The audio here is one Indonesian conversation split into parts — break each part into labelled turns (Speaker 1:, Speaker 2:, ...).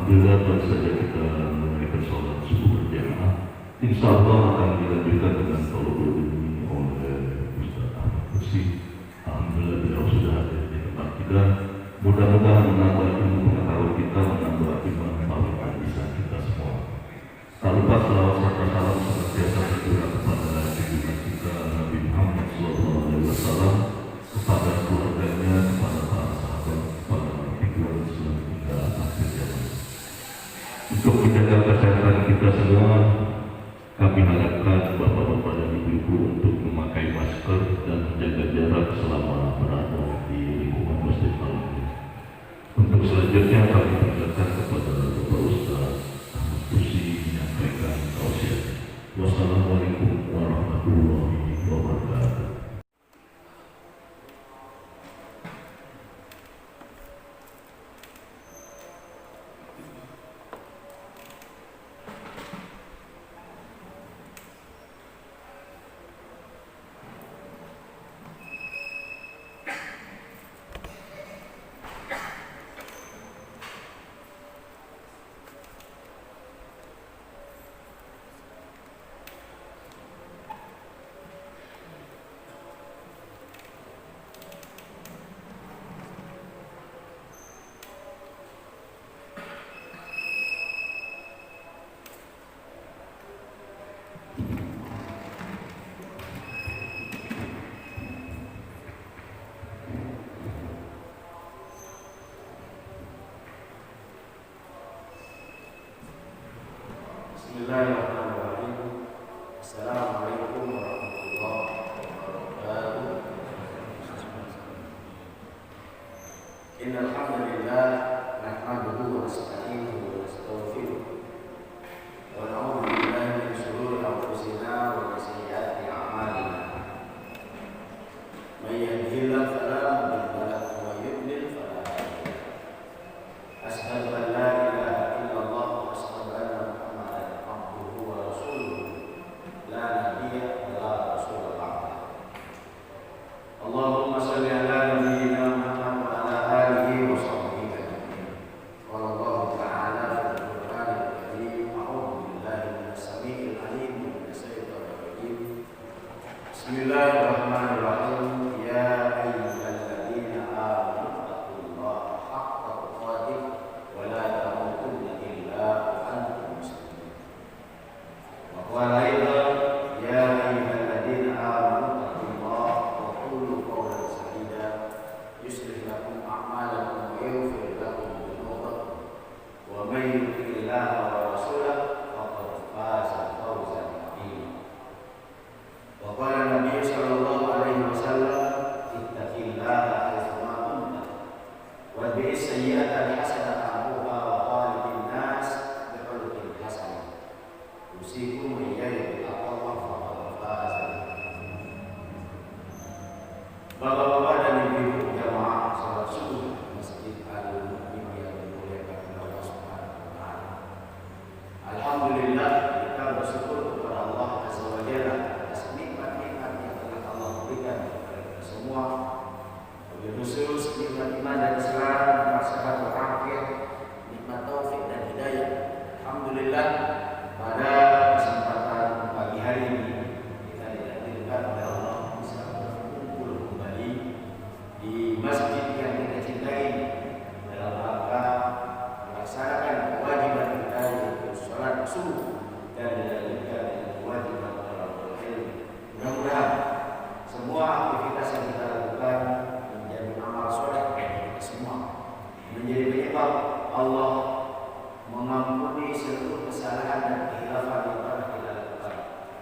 Speaker 1: Alhamdulillah baru saja kita menunaikan sholat subuh berjamaah. Insya Allah akan dilanjutkan dengan tolong ini oleh Ustaz Ahmad Kursi. Alhamdulillah beliau sudah hadir di tempat kita. Mudah-mudahan menambah ilmu pengetahuan kita, menambah iman dan lisan kita semua. Tak lupa selawat serta salam senantiasa tercurah kepada junjungan kita Nabi Muhammad SAW, kepada keluarganya, kepada para sahabat, kepada figura Islam hingga akhir zaman. Untuk menjaga kesehatan kita semua, kami harapkan bapak-bapak dan ibu-ibu untuk memakai masker dan menjaga jarak selama berada di lingkungan masjid al-Aqsa. Untuk selanjutnya kami persilakan kepada Bapak Ustaz Ahmad Kursi menyampaikan tausiah. Wassalamualaikum warahmatullahi wabarakatuh.
Speaker 2: Bismillahirrahmanirrahim. Assalamualaikum warahmatullahi wabarakatuh. Innal hamdalillah nahmaduhu wa nasta'inuhu wa nastaghfiruh wa na'udzu billahi min shururi anfusina wa min sayyiati a'malina. May yahdihillahu fala mudilla lahu wa may yudlil fala hadiya lahu. Asyhadu an la ilaha illallah wa asyhadu anna Muhammadan abduhu wa rasuluh la nabiyya wa la rasula ba'dah. Allahumma shalli ala nabiyyina Muhammad wa ala alihi wa sahbihi ajma'in. Qala Allah ta'ala fil Qur'anil Karim, a'udzu billahi minas samii'il 'aliim minas syaitonir rajim. Bismillahirrahmanirrahim. Ya ayyuhalladzina amanu taqullaha haqqa tuqatih wa la tamutunna illa wa antum muslimun. Wa qala aidan ya ayyuhalladzina amanu taqullaha wa qulu qawlan sadida yuslih lakum a'malakum wa yaghfir lakum dhunubakum wa may yuti'illaha wa rasulahu faqad faza fawzan 'azima. Wa qala Nabi sallallahu alaihi wasallam ittaqillaha haitsu ma kunta wa bi'is sayyi'ata al-hasanata tamhuha wa khalidin nas bi khuluqin hasan. Usikum wa iyyakum bittaqwa faqad faza. Bapak-bapak dan ibu-ibu jamaah salat subuh Masjid Al-Mu'min yang dimuliakan Allah Subhanahu wa taala. Alhamdulillah, kita bersyukur kepada Allah Azza wa Jalla atas nikmat-nikmat yang telah Allah berikan kepada kita semua. Wabil khusus nikmat iman dan Islam, nikmat sehat walafiat, nikmat taufik dan hidayah. Alhamdulillah, pada kesempatan pagi hari ini kita ditakdirkan oleh Allah bisa berkumpul kembali di masjid yang kita cintai dalam rangka melaksanakan kewajiban kita yaitu sholat subuh dan dilanjutkan dengan kewajiban thalabul ilmi. Mudah-mudahan semua aktivitas yang kita lakukan menjadi amal soleh bagi kita semua, menjadi penyebab Allah mengampuni seluruh kesalahan dan khilafan yang pernah kita lakukan,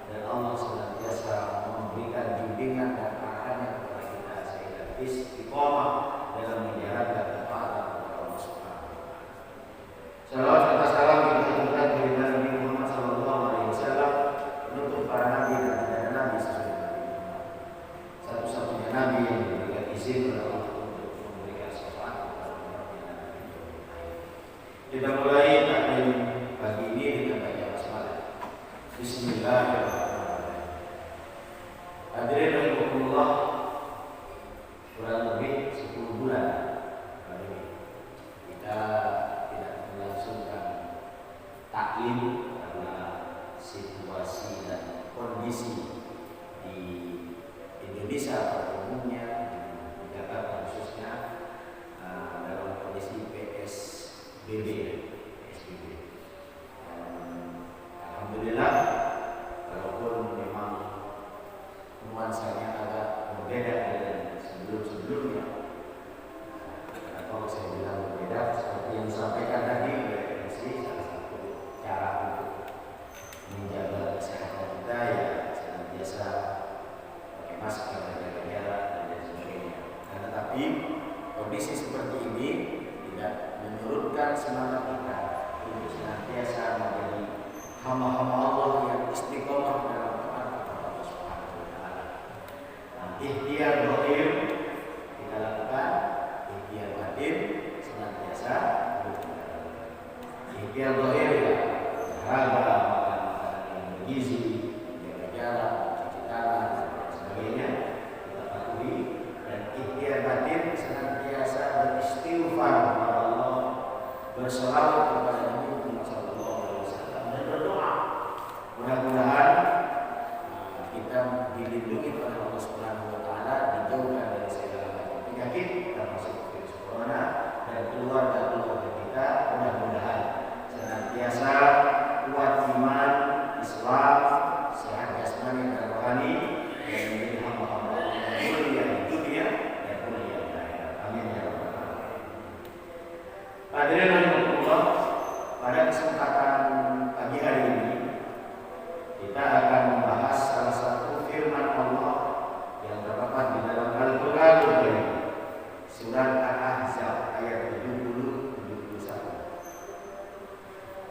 Speaker 2: dan Allah senantiasa memberikan bimbingan dan arahannya kepada kita sehingga istiqomah dalam menjalankan ketaatan kepada Allah Subhanahu wa taala. Salawat serta salam kita haturkan kepada Nabi Muhammad sallallahu alaihi wasallam, penutup para nabi dan tidak ada nabi sesudah Nabi Muhammad, satu-satunya nabi yang diberikan izin oleh Allah untuk memberikan syafaat kepada umatnya. Kita mulai taklim pagi ini dengan baca basmalah. Bismillahirrahmanirrahim. Hadirin rahimakumullah, kurang lebih 10 bulan kali ini sebelumnya. Kalau saya bilang berbeda, seperti yang disampaikan tadi, berarti salah satu cara untuk menjaga kesehatan kita ya senantiasa pakai masker, jaga jarak dan lain sebagainya. Nah, tetapi kondisi seperti ini tidak menyurutkan semangat kita untuk senantiasa menjadi hamba-hamba Allah yang istiqomah dalam taat kepada Allah Subhanahu wa taala. Nah, ikhtiar zahir kita lakukan, ikhtiar batin senantiasa berjalan. Ikhtiar zahir ya olahraga, makan makanan yang bergizi, jaga jarak, cuci tangan dan sebagainya kita patuhi, dan ikhtiar batin senantiasa beristighfar kepada Allah, berselawat kepada Nabi Muhammad SAW dan berdoa. Mudah-mudahan kita dilindungi oleh Allah Subhanahu wa taala, dijauhkan dari segala macam penyakit termasuk virus corona, dan keluarga-keluarga kita mudah-mudahan senantiasa kuat iman, Islam, sehat jasmani dan rohani, dan menjadi hamba-hamba Allah yang mulia di dunia dan mulia di akhirat. Amin ya rabbal alamin. Hadirin rahimakumullah, pada kesempatan pagi hari ini kita akan membahas salah satu firman Allah yang terdapat di dalam Al-Qur'anul Karim, surat Al-Ahzab ayat 70-71.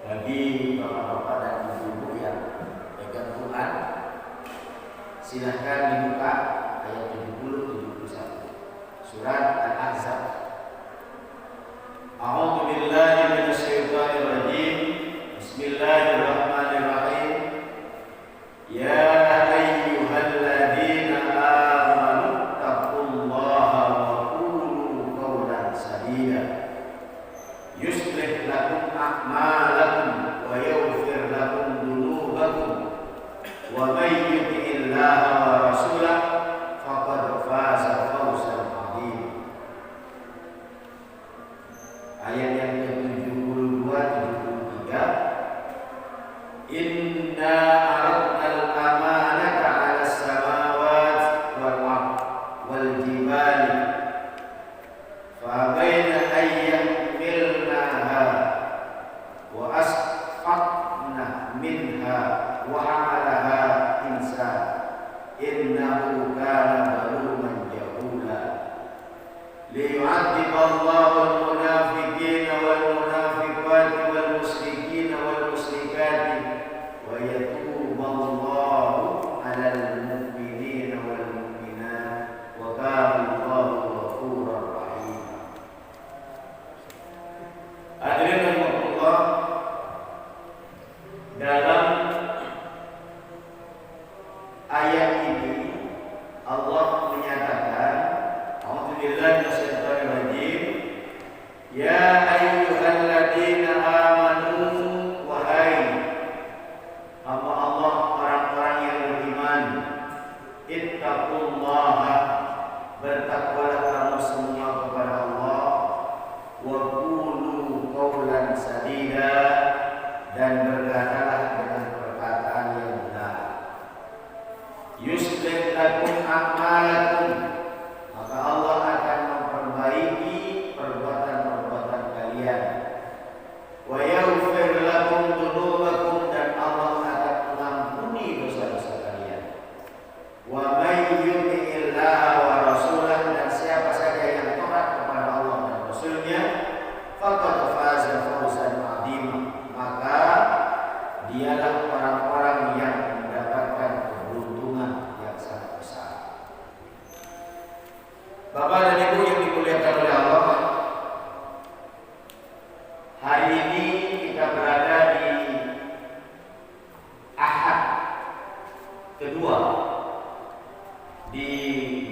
Speaker 2: Bagi bapak-bapak dan ibu-ibu yang pegang Quran, silahkan dibuka ayat 70-71 surat Al-Ahzab. A'udzu billahi minasyaitonir rajim. Bismillahirrahmanirrahim. Ya ayyuhalladzina amanu taqullaha wa qulu qawlan sadida yuslih lakum a'malakum wa yaghfir lakum dhunubakum wa may yuti'illaha wa rasulahu faqad faza fawzan 'azima. Ayat yang ke-72 73. Inna aradnal amanata 'ala as-samawati wal ardh wal jibali fa baina an yahmilnaha wa asfaqna minha wa hamalaha insan innahu kana zaluman jahula liyu'adhiba Allahu al-munafiqina wal munafiqati wal musyrikina wal musyrikati wa yatuba Allahu 'alal mu'minina wal mu'minat wa kana Allahu ghafurur rahim. Hadirin rahimakumullah, dalam ayat ini Allah menyatakan, a'udzubillahi minasyaitonir rajim, ya ayyuhalladzina amanu, wahai hamba Allah, orang-orang yang beriman, ittaqullaha, bertakwalah kamu semua kepada Allah, wa qulu qawlan sadida, dan berkatalah dengan perkataan yang benar. Yuslih lakum a'malakum, maka Allah akan memperbaiki perbuatan-perbuatan kalian. Wa yaghfir lakum dhunubakum, dan Allah akan mengampuni dosa-dosa kalian. Wa may yuti'illaha wa rasulahu, dan siapa saja yang taat kepada Allah dan Rasulnya, faqad faza fawzan 'azima, maka dialah orang-orang yang mendapatkan keberuntungan yang sangat besar. Bapak dan Ibu yang dimuliakan oleh Allah, hari ini kita berada di Ahad kedua di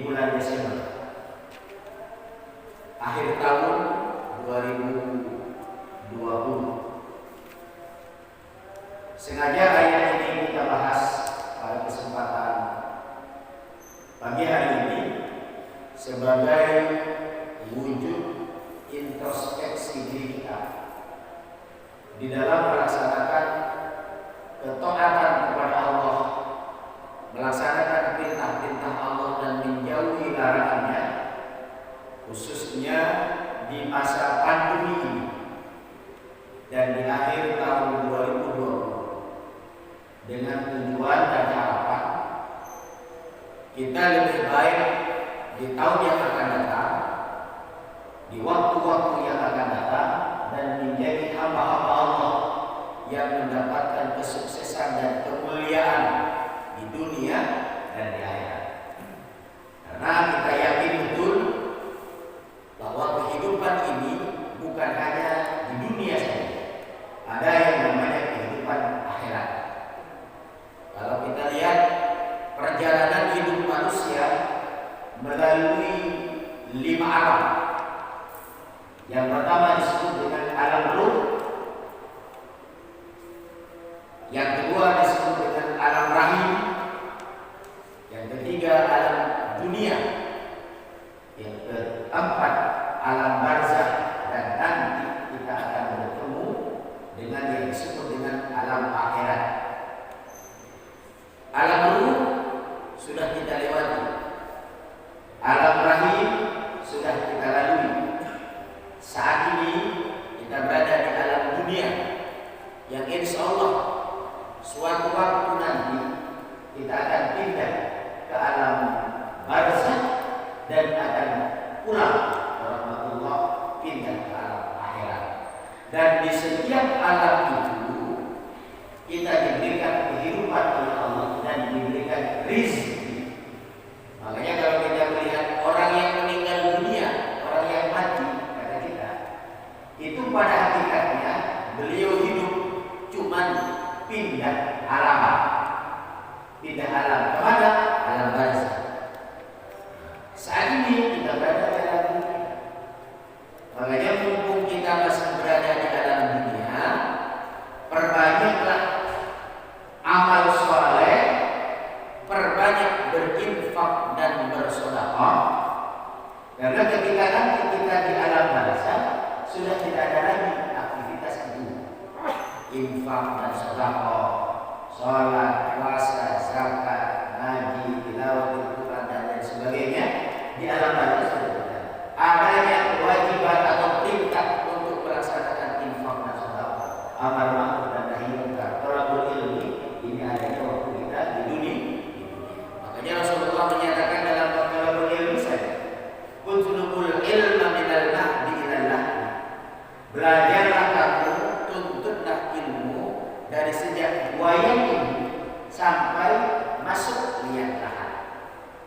Speaker 2: bulan Desember, akhir tahun 2020. Sengaja ayat ini kita bahas pada kesempatan pagi hari ini sebagai wujud introspeksi diri kita di dalam melaksanakan ketaatan kepada Allah, melaksanakan perintah-perintah Allah dan menjauhi larangannya, khususnya di masa pandemi ini dan di akhir tahun 2020, dengan tujuan dan harapan kita lebih baik di tahun yang akan datang, di waktu-waktu yang akan datang, dan menjadi hamba-hamba Allah yang mendapatkan kesuksesan dan kemuliaan di dunia dan di akhirat. Karena kita yakin betul bahwa kehidupan ini bukan hanya di dunia saja, ada yang namanya kehidupan akhirat. Kalau kita lihat perjalanan hidup manusia melalui 5 alam. Yang pertama disebut dengan alam ruh, yang kedua disebut dengan alam rahim, yang ketiga alam dunia, yang keempat alam barzakh, dan nanti kita akan bertemu dengan yang disebut dengan alam akhirat. Alam ruh sudah kita lewati, alam rahim sudah kita lalui. Saat ini kita berada di alam dunia yang insya Allah suatu waktu nanti kita akan pindah ke alam barzakh dan akan pulang rahmatullah pindah ke alam akhirat. Dan di setiap alam itu kita diberikan kehidupan oleh Allah dan diberikan rizki. Makanya kalau kita melihat orang yang meninggal dunia, orang yang mati, kata kita, itu pada hakikatnya beliau hidup cuman pindah alam. Pindah alam kemana? Alam barzakh. Saat ini kita berada di alam dunia. Makanya mumpung kita masih berada di alam dunia, perbanyaklah amal soleh, perbanyak berinfak dan bersedekah. Karena ketika nanti kita di alam barzakh sudah tidak ada lagi aktivitas itu, infak dan sedekah, sholat, puasa, zakat, ngaji, tilawah Al-Quran dan lain sebagainya. Di alam barzakh sudah tidak adanya kewajiban atau perintah untuk melaksanakan infak dan sedekah, amar ma'ruf dan nahi munkar, thalabul ilmi. Ini adanya waktu kita di dunia. Makanya Rasulullah menyatakan dalam thalabul ilmi saja, utlubul ilma minal mahdi ilal lahdi. Belajarlah kamu, tuntutlah ilmu dari sejak buaya ini sampai masuk liang lahat.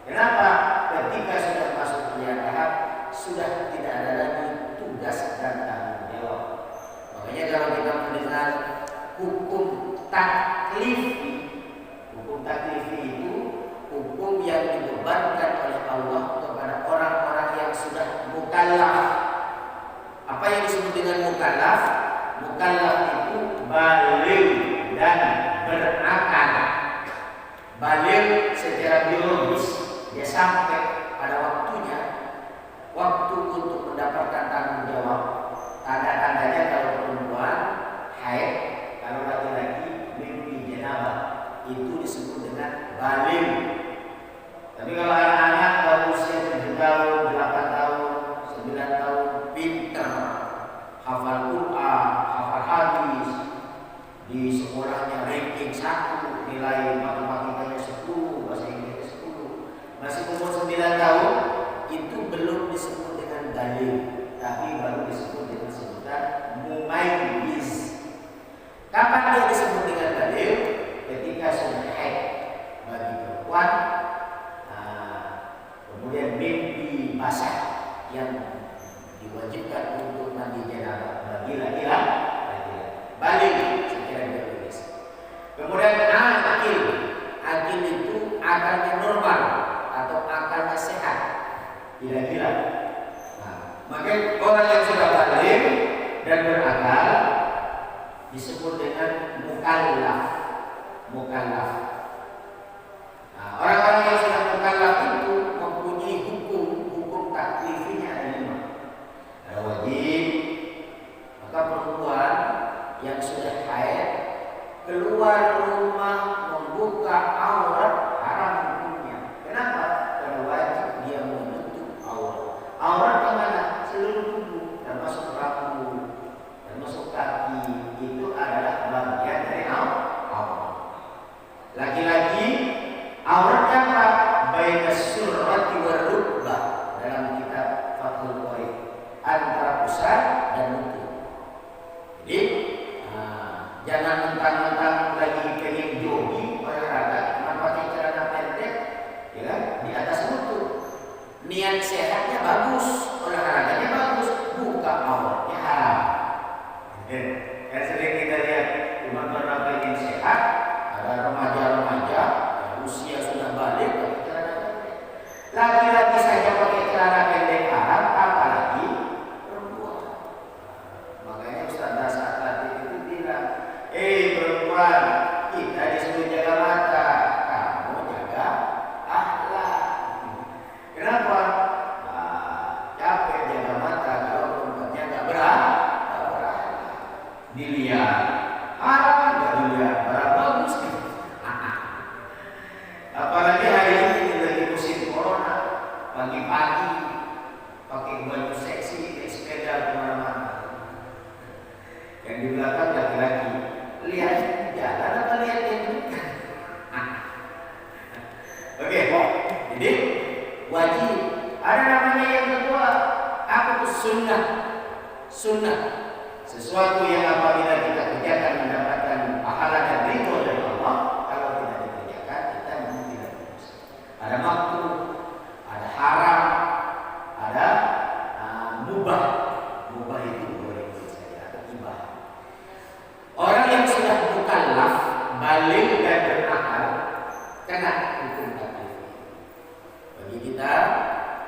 Speaker 2: Kenapa? Ketika sudah masuk liang lahat, sudah tidak ada lagi tugas dan tanggung jawab. Makanya kalau kita mendengar hukum taklifi, hukum taklifi itu hukum yang dibebankan oleh Allah kepada orang-orang yang sudah mukallaf. Apa yang disebut dengan mukallaf? Mukallaf itu baligh dan berakal. Baligh secara biologis, dia sampai pada waktunya, waktu untuk mendapatkan tanggung jawab. Tanda-tandanya kalau perempuan haid, kalau laki-laki mimpi janabah, itu disebut dengan baligh. Tapi kalau anak-anak baru usia 7 tahun, 8 tahun, 9 tahun, pintar, hafal Quran, hafal hadis, di sekolahnya ranking 1, nilai matematikanya 10, bahasa Inggrisnya 10, masih umur 9 tahun, itu belum disebut dengan baligh, tapi baru disebut dengan sebutan mumayyiz. Kapan dia disebut dengan baligh? Ketika sudah haid bagi perempuan, kemudian mimpi basah yang diwajibkan untuk mandi janabah bagi laki-laki, baligh secara biologis. Kemudian akil itu akalnya normal atau akalnya sehat, tidak gila. Maka orang yang sudah baligh dan berakal disebut dengan mukallaf. Orang-orang yang sudah mukallaf itu mempunyai hukum taklifinya ada 5. Ada wajib, maka perempuan yang sudah haid keluar rumah membuka aurat haram hukumnya. Kenapa? Karena wajib dia menutup aurat. Aurat yang sunnah. Sunnah sesuatu yang apabila kita kerjakan mendapatkan pahala dan ridho dari Allah. Kalau tidak dikerjakan kita memang tidak berdosa. Ada makruh, ada haram, ada mubah. Mubah itu boleh saja, atau ibah. Orang yang sudah mukallaf, balik dan berakal, kena hukum taklif. Bagi kita,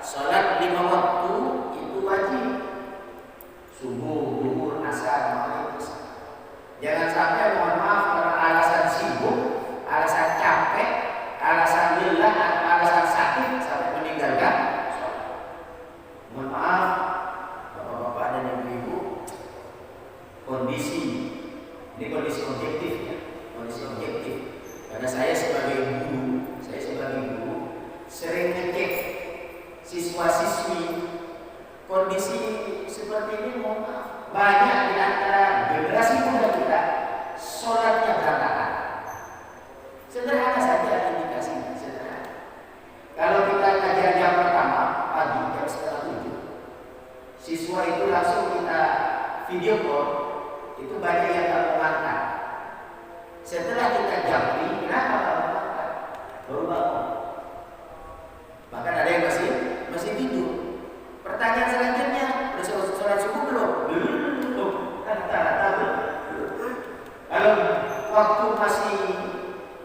Speaker 2: sholat 5 waktu itu wajib. Subuh, zuhur, asar, maghrib, isya. Jangan sampai mohon maaf karena alasan sibuk, alasan capek, alasan lelah, atau alasan sakit sampai meninggalkan sholat. Mohon maaf, bapak-bapak dan ibu-ibu, kondisi ini kondisi objektif ya, kondisi objektif. Karena saya sebagai guru sering ngecek siswa-siswi kondisi seperti ini. Mohon maaf, banyak di antara generasi muda kita sholatnya berantakan. Sederhana saja indikasinya, sederhana. Kalau kita ngajar jam pertama pagi jam 6:30, siswa itu langsung kita video call, itu banyak yang tak mengangkat. Setelah kita japri, kenapa tak mengangkat? Baru bangun. Bahkan ada yang masih tidur. Pertanyaan selanjutnya, udah sholat subuh belum? Belum. Rata-rata belum. Kalau waktu masih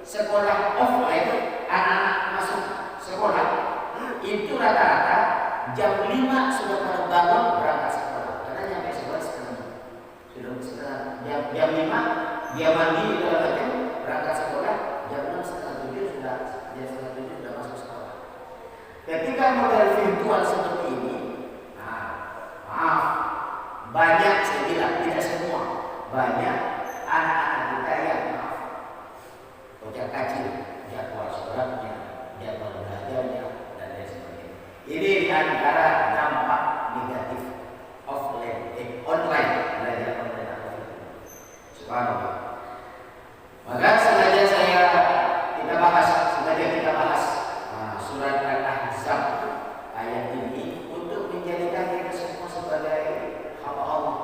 Speaker 2: sekolah offline, anak-anak masuk sekolah, itu rata-rata jam 5 sudah pada bangun berangkat sekolah. Karena nyampe sekolah jam 5 dia mandi di dalam macam berangkat sekolah, jam 6 setengah 7 sudah masuk sekolah. Ketika model virtual seperti ini, maaf, banyak, saya bilang tidak semua, banyak anak-anak kita yang kocak kacir jadwal sholatnya, jadwal belajarnya, dan lain sebagainya. Ini di antara dampak negatif online belajar online atau subhanallah. Maka sengaja kita bahas surat Al-Ahzab ayat ini untuk menjadikan kita semua sebagai hamba Allah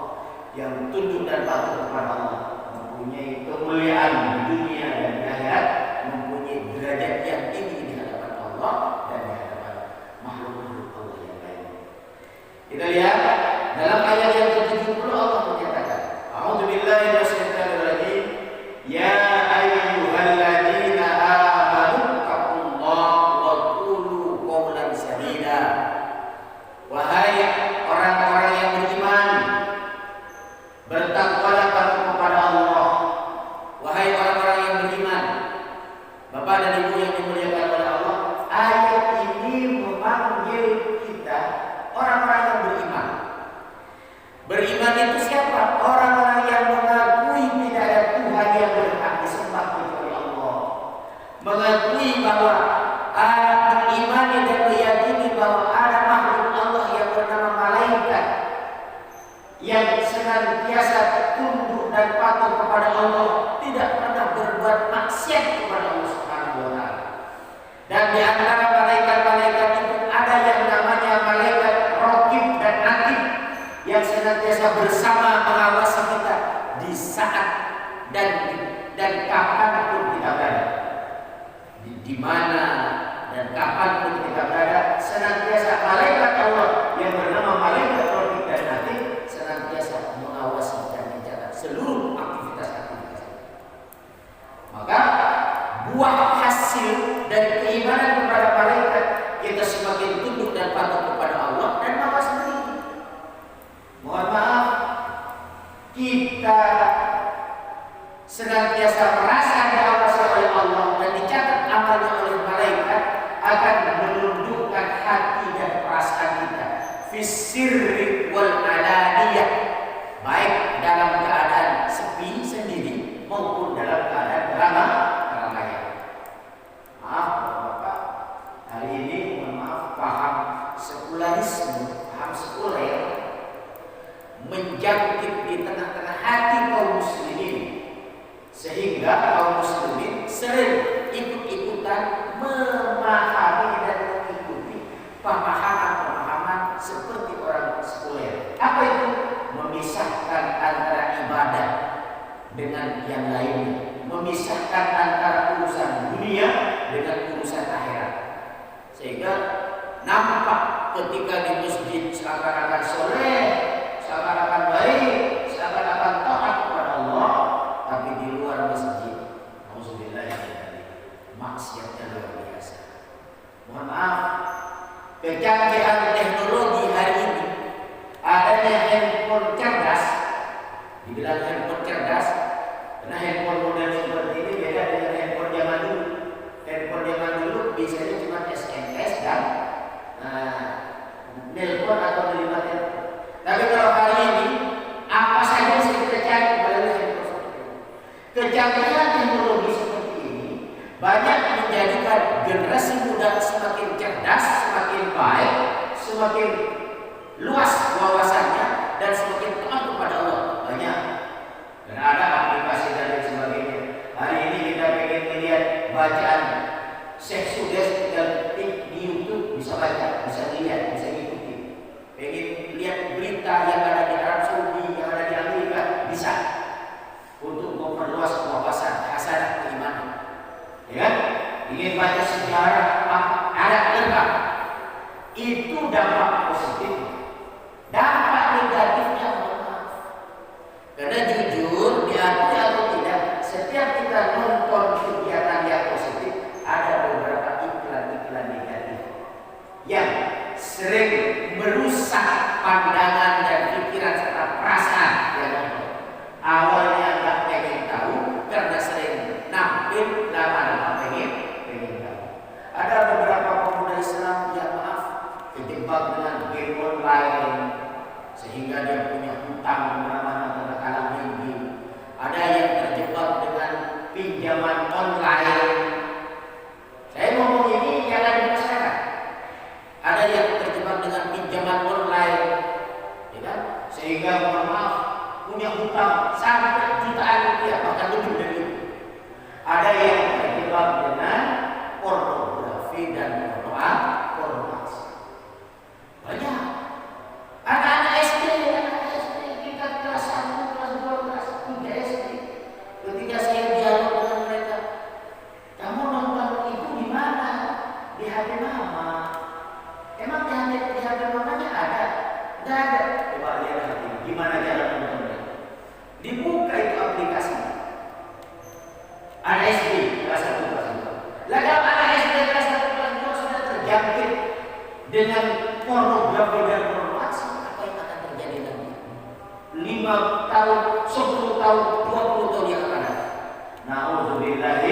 Speaker 2: yang tunduk dan patuh kepada Allah, mempunyai kemuliaan di dunia dan di akhirat, mempunyai derajat yang tinggi di hadapan Allah dan di hadapan makhluk-makhluk Allah yang lain. Kita lihat dalam ayat yang ke-70 Allah menyatakan, A'udzubillahi minasyaitonir rajim, ya ayyuhalladzina amanu taqullaha wa qulu qawlan sadida. Wahai orang-orang yang beriman, bertakwalah kamu kepada Allah. Wahai orang-orang yang beriman, Bapak dan Ibu yang dimuliakan oleh Allah, ayat ini memanggil kita orang-orang yang beriman. Beriman itu siapa? Orang-orang yang mengakui tidak ada Tuhan yang berhak disembah kecuali Allah. Mengakui bahwa mengimani dan meyakini bahwa ada makhluk Allah yang bernama malaikat yang senantiasa tunduk dan patuh kepada Allah, tidak pernah berbuat maksiat kepada Allah Subhanahu wa taala. Dan di antara malaikat-malaikat itu ada yang namanya malaikat Raqib dan Atid yang senantiasa bersama mengawasi kita di saat dan kapanpun kita berada, di mana dan kapanpun kita berada, senantiasa malaikat Allah yang bernama malaikat Raqib dan Atid senantiasa mengawasi dan mencatat seluruh aktivitas-aktivitas kita. Maka buah hasil dari keimanan kepada malaikat, kita semakin tunduk dan patuh kepada Allah dan mawas diri. Mohon maaf, kita senantiasa merasa diawasi oleh Allah dan dicatat amalnya oleh malaikat akan menundukkan hati dan perasaan kita fisirri wal alaniyah, baik dalam keadaan sepi sendiri maupun dalam keadaan ramai. Maaf Bapak, hari ini mohon maaf, paham sekularisme, paham sekuler menjangkit di tengah-tengah hati kaum muslimin, sehingga kaum muslimin sering ikut-ikutan memahami dan mengikuti pemahaman-pemahaman seperti orang sekuler. ketika di masjid seakan-akan soleh, seakan-akan baik, seakan-akan taat kepada Allah, tapi di luar masjid, alhamdulillah, maksiatnya luar biasa. Mohon maaf, kecanggihan teknologi hari ini, adanya handphone cerdas, dibilang handphone cerdas, karena handphone model seperti ini beda dengan handphone zaman dulu. Handphone zaman dulu biasanya cuma SMS dan nelpon atau menerima telepon. Tapi kalau hari ini apa saja bisa kita cari melalui handphone seperti ini. Kecanggihan teknologi seperti ini banyak menjadikan generasi muda semakin cerdas, semakin baik, semakin luas wawasannya dan semakin taat kepada Allah. Banyak. Dan ada aplikasi dan lain sebagainya. Hari ini kita pengen melihat bacaan Syekh Sudes dan di YouTube, bisa baca, bisa lihat, bisa ikuti. Pengen lihat berita yang ada di Arab Saudi, yang ada di Amerika, bisa. Untuk memperluas wawasan hasanah keimanan. Ya kan? Ingin baca sejarah ada lengkap. Itu dampak positif. Dampak negatifnya maaf. Karena jujur, diakui atau tidak, setiap kita nonton kegiatan yang positif, ada beberapa iklan-iklan negatif yang sering merusak pandangan dan pikiran serta perasaan yang nonton. Awalnya nggak pengen tahu, karena sering nampil, lama-lama pengen tahu. Ada beberapa pemuda Islam yang maaf kejebak dengan game online sehingga dia punya hutang kemana-mana karena kalah main. Ada yang terjebak dengan pinjaman online. Saya ngomong ini jangan di masyarakat. Ada yang terjebak dengan pinjaman online, ya kan? Sehingga mohon maaf punya hutang sampai jutaan rupiah bahkan lebih dari itu. Ada yang terjebak dengan pornografi dan pornografi. Banyak. Anak-anak SD tingkat kelas 1, kelas 2, kelas 3 SD. Ketika saya dialog dengan mereka, kamu nonton itu di mana? Di HP mama. Emang di HP mamanya ada? Tidak ada. Coba lihat hati. Gimana cara nontonnya? Dibuka itu aplikasinya. Anak SD kelas 1, kelas 2. Lah kalau anak SD kelas 1, kelas 2 sudah terjangkit dengan pornografi dan pornografi, apa yang akan terjadi nanti? 5 tahun, 10 tahun, 20 tahun yang akan datang. Na'udzubillah.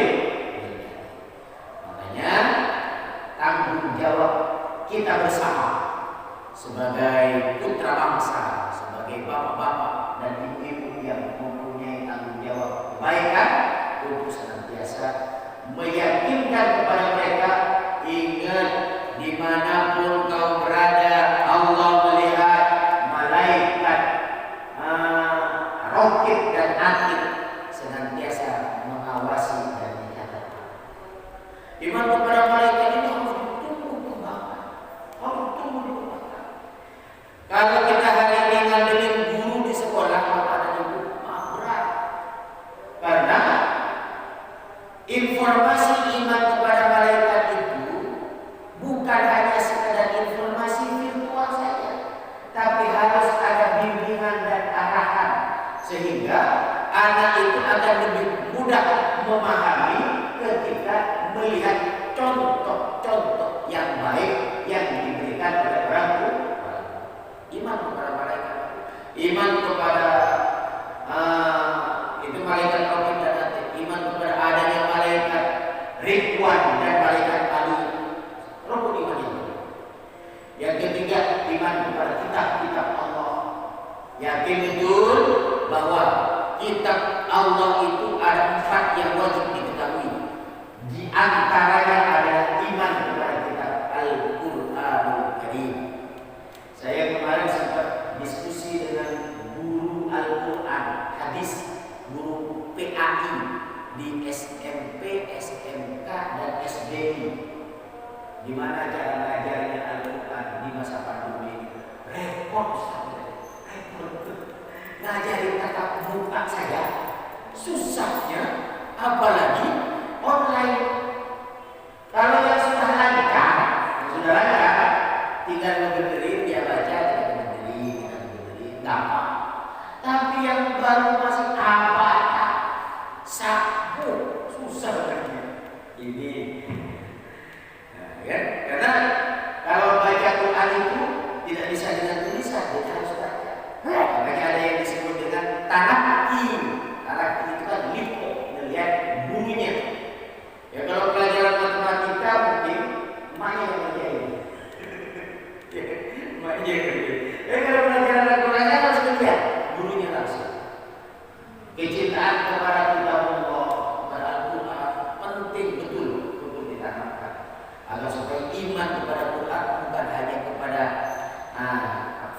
Speaker 2: Makanya tanggung jawab kita bersama sebagai putra bangsa, sebagai bapak-bapak dan ibu-ibu yang mempunyai tanggung jawab kebaikan untuk senantiasa meyakinkan kepada mereka, ingat dimanapun kau berada, Allah melihat, malaikat, rokib dan atid senantiasa mengawasi dan mencatat. Iman kepada malaikat ini harus tumbuh kembangkan, harus tumbuh dikembangkan. Kalau kita hari ini ngandelin guru di sekolah, maka ada itu berat. Karena informasi iman kepada malaikat itu bukan hanya sekadar informasi virtual saja, tapi harus ada bimbingan dan arahan sehingga anak itu akan lebih mudah memahami ketika melihat contoh-contoh yang baik yang diberikan oleh orang tua. Iman kepada malaikat, iman kepada itu malaikat Rokib dan Atid, iman kepada adanya malaikat Ridwan dan malaikat Ali. Rukun iman itu. Yang ketiga, iman kepada kitab-kitab Allah. Yakin betul bahwa kitab Allah itu ada 4 yang wajib diketahui. Di antaranya adalah iman kepada kitab Al-Qur'anul Karim. Saya kemarin sempat diskusi dengan guru Al-Quran hadis, guru PAI di SMP, SMK dan SDI. Gimana cara ngajarnya Al-Quran di masa pandemi? Repot saja, repot. Ngajarin tatap muka saja susahnya, apalagi online. Kalau yang sudah lancar, tinggal susah, dia harus baca. Makanya ada yang disebut dengan tanaki. Tanaki itu kan lipo, melihat bunyinya. Ya kalau pelajaran matematika mungkin emaknya yang ngerjain. Emaknya yang ngerjain. Kalau pelajaran Al-Quran harus melihat bunyinya langsung. Kecintaan kepada kitabullah, kepada Al-Quran penting betul untuk ditanamkan agar supaya iman kepada Quran bukan hanya kepada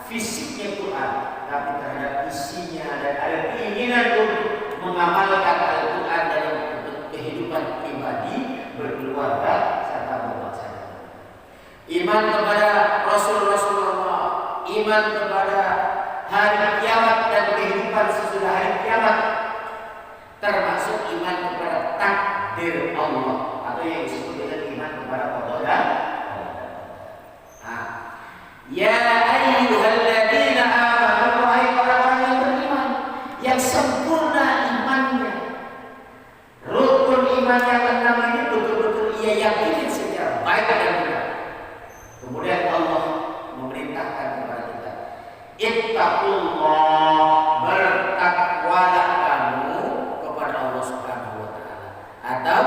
Speaker 2: fisiknya Quran, tapi terhadap isinya, dan ada keinginan untuk mengamalkan Al-Quran dalam kehidupan pribadi, berkeluarga, serta berbangsa. Iman kepada Rasulullah, iman kepada hari kiamat dan kehidupan sesudah hari kiamat, termasuk iman kepada takdir Allah atau yang disebut dengan iman kepada Allah dan ya ayyuhalladzina amanu, wahai orang-orang yang beriman yang sempurna imannya. Rukun iman yang keenam ini betul-betul ia yakini secara baik dan benar. Kemudian Allah memerintahkan kepada kita, ittaqullah, bertakwalah kamu kepada Allah Subhanahu wa taala, atau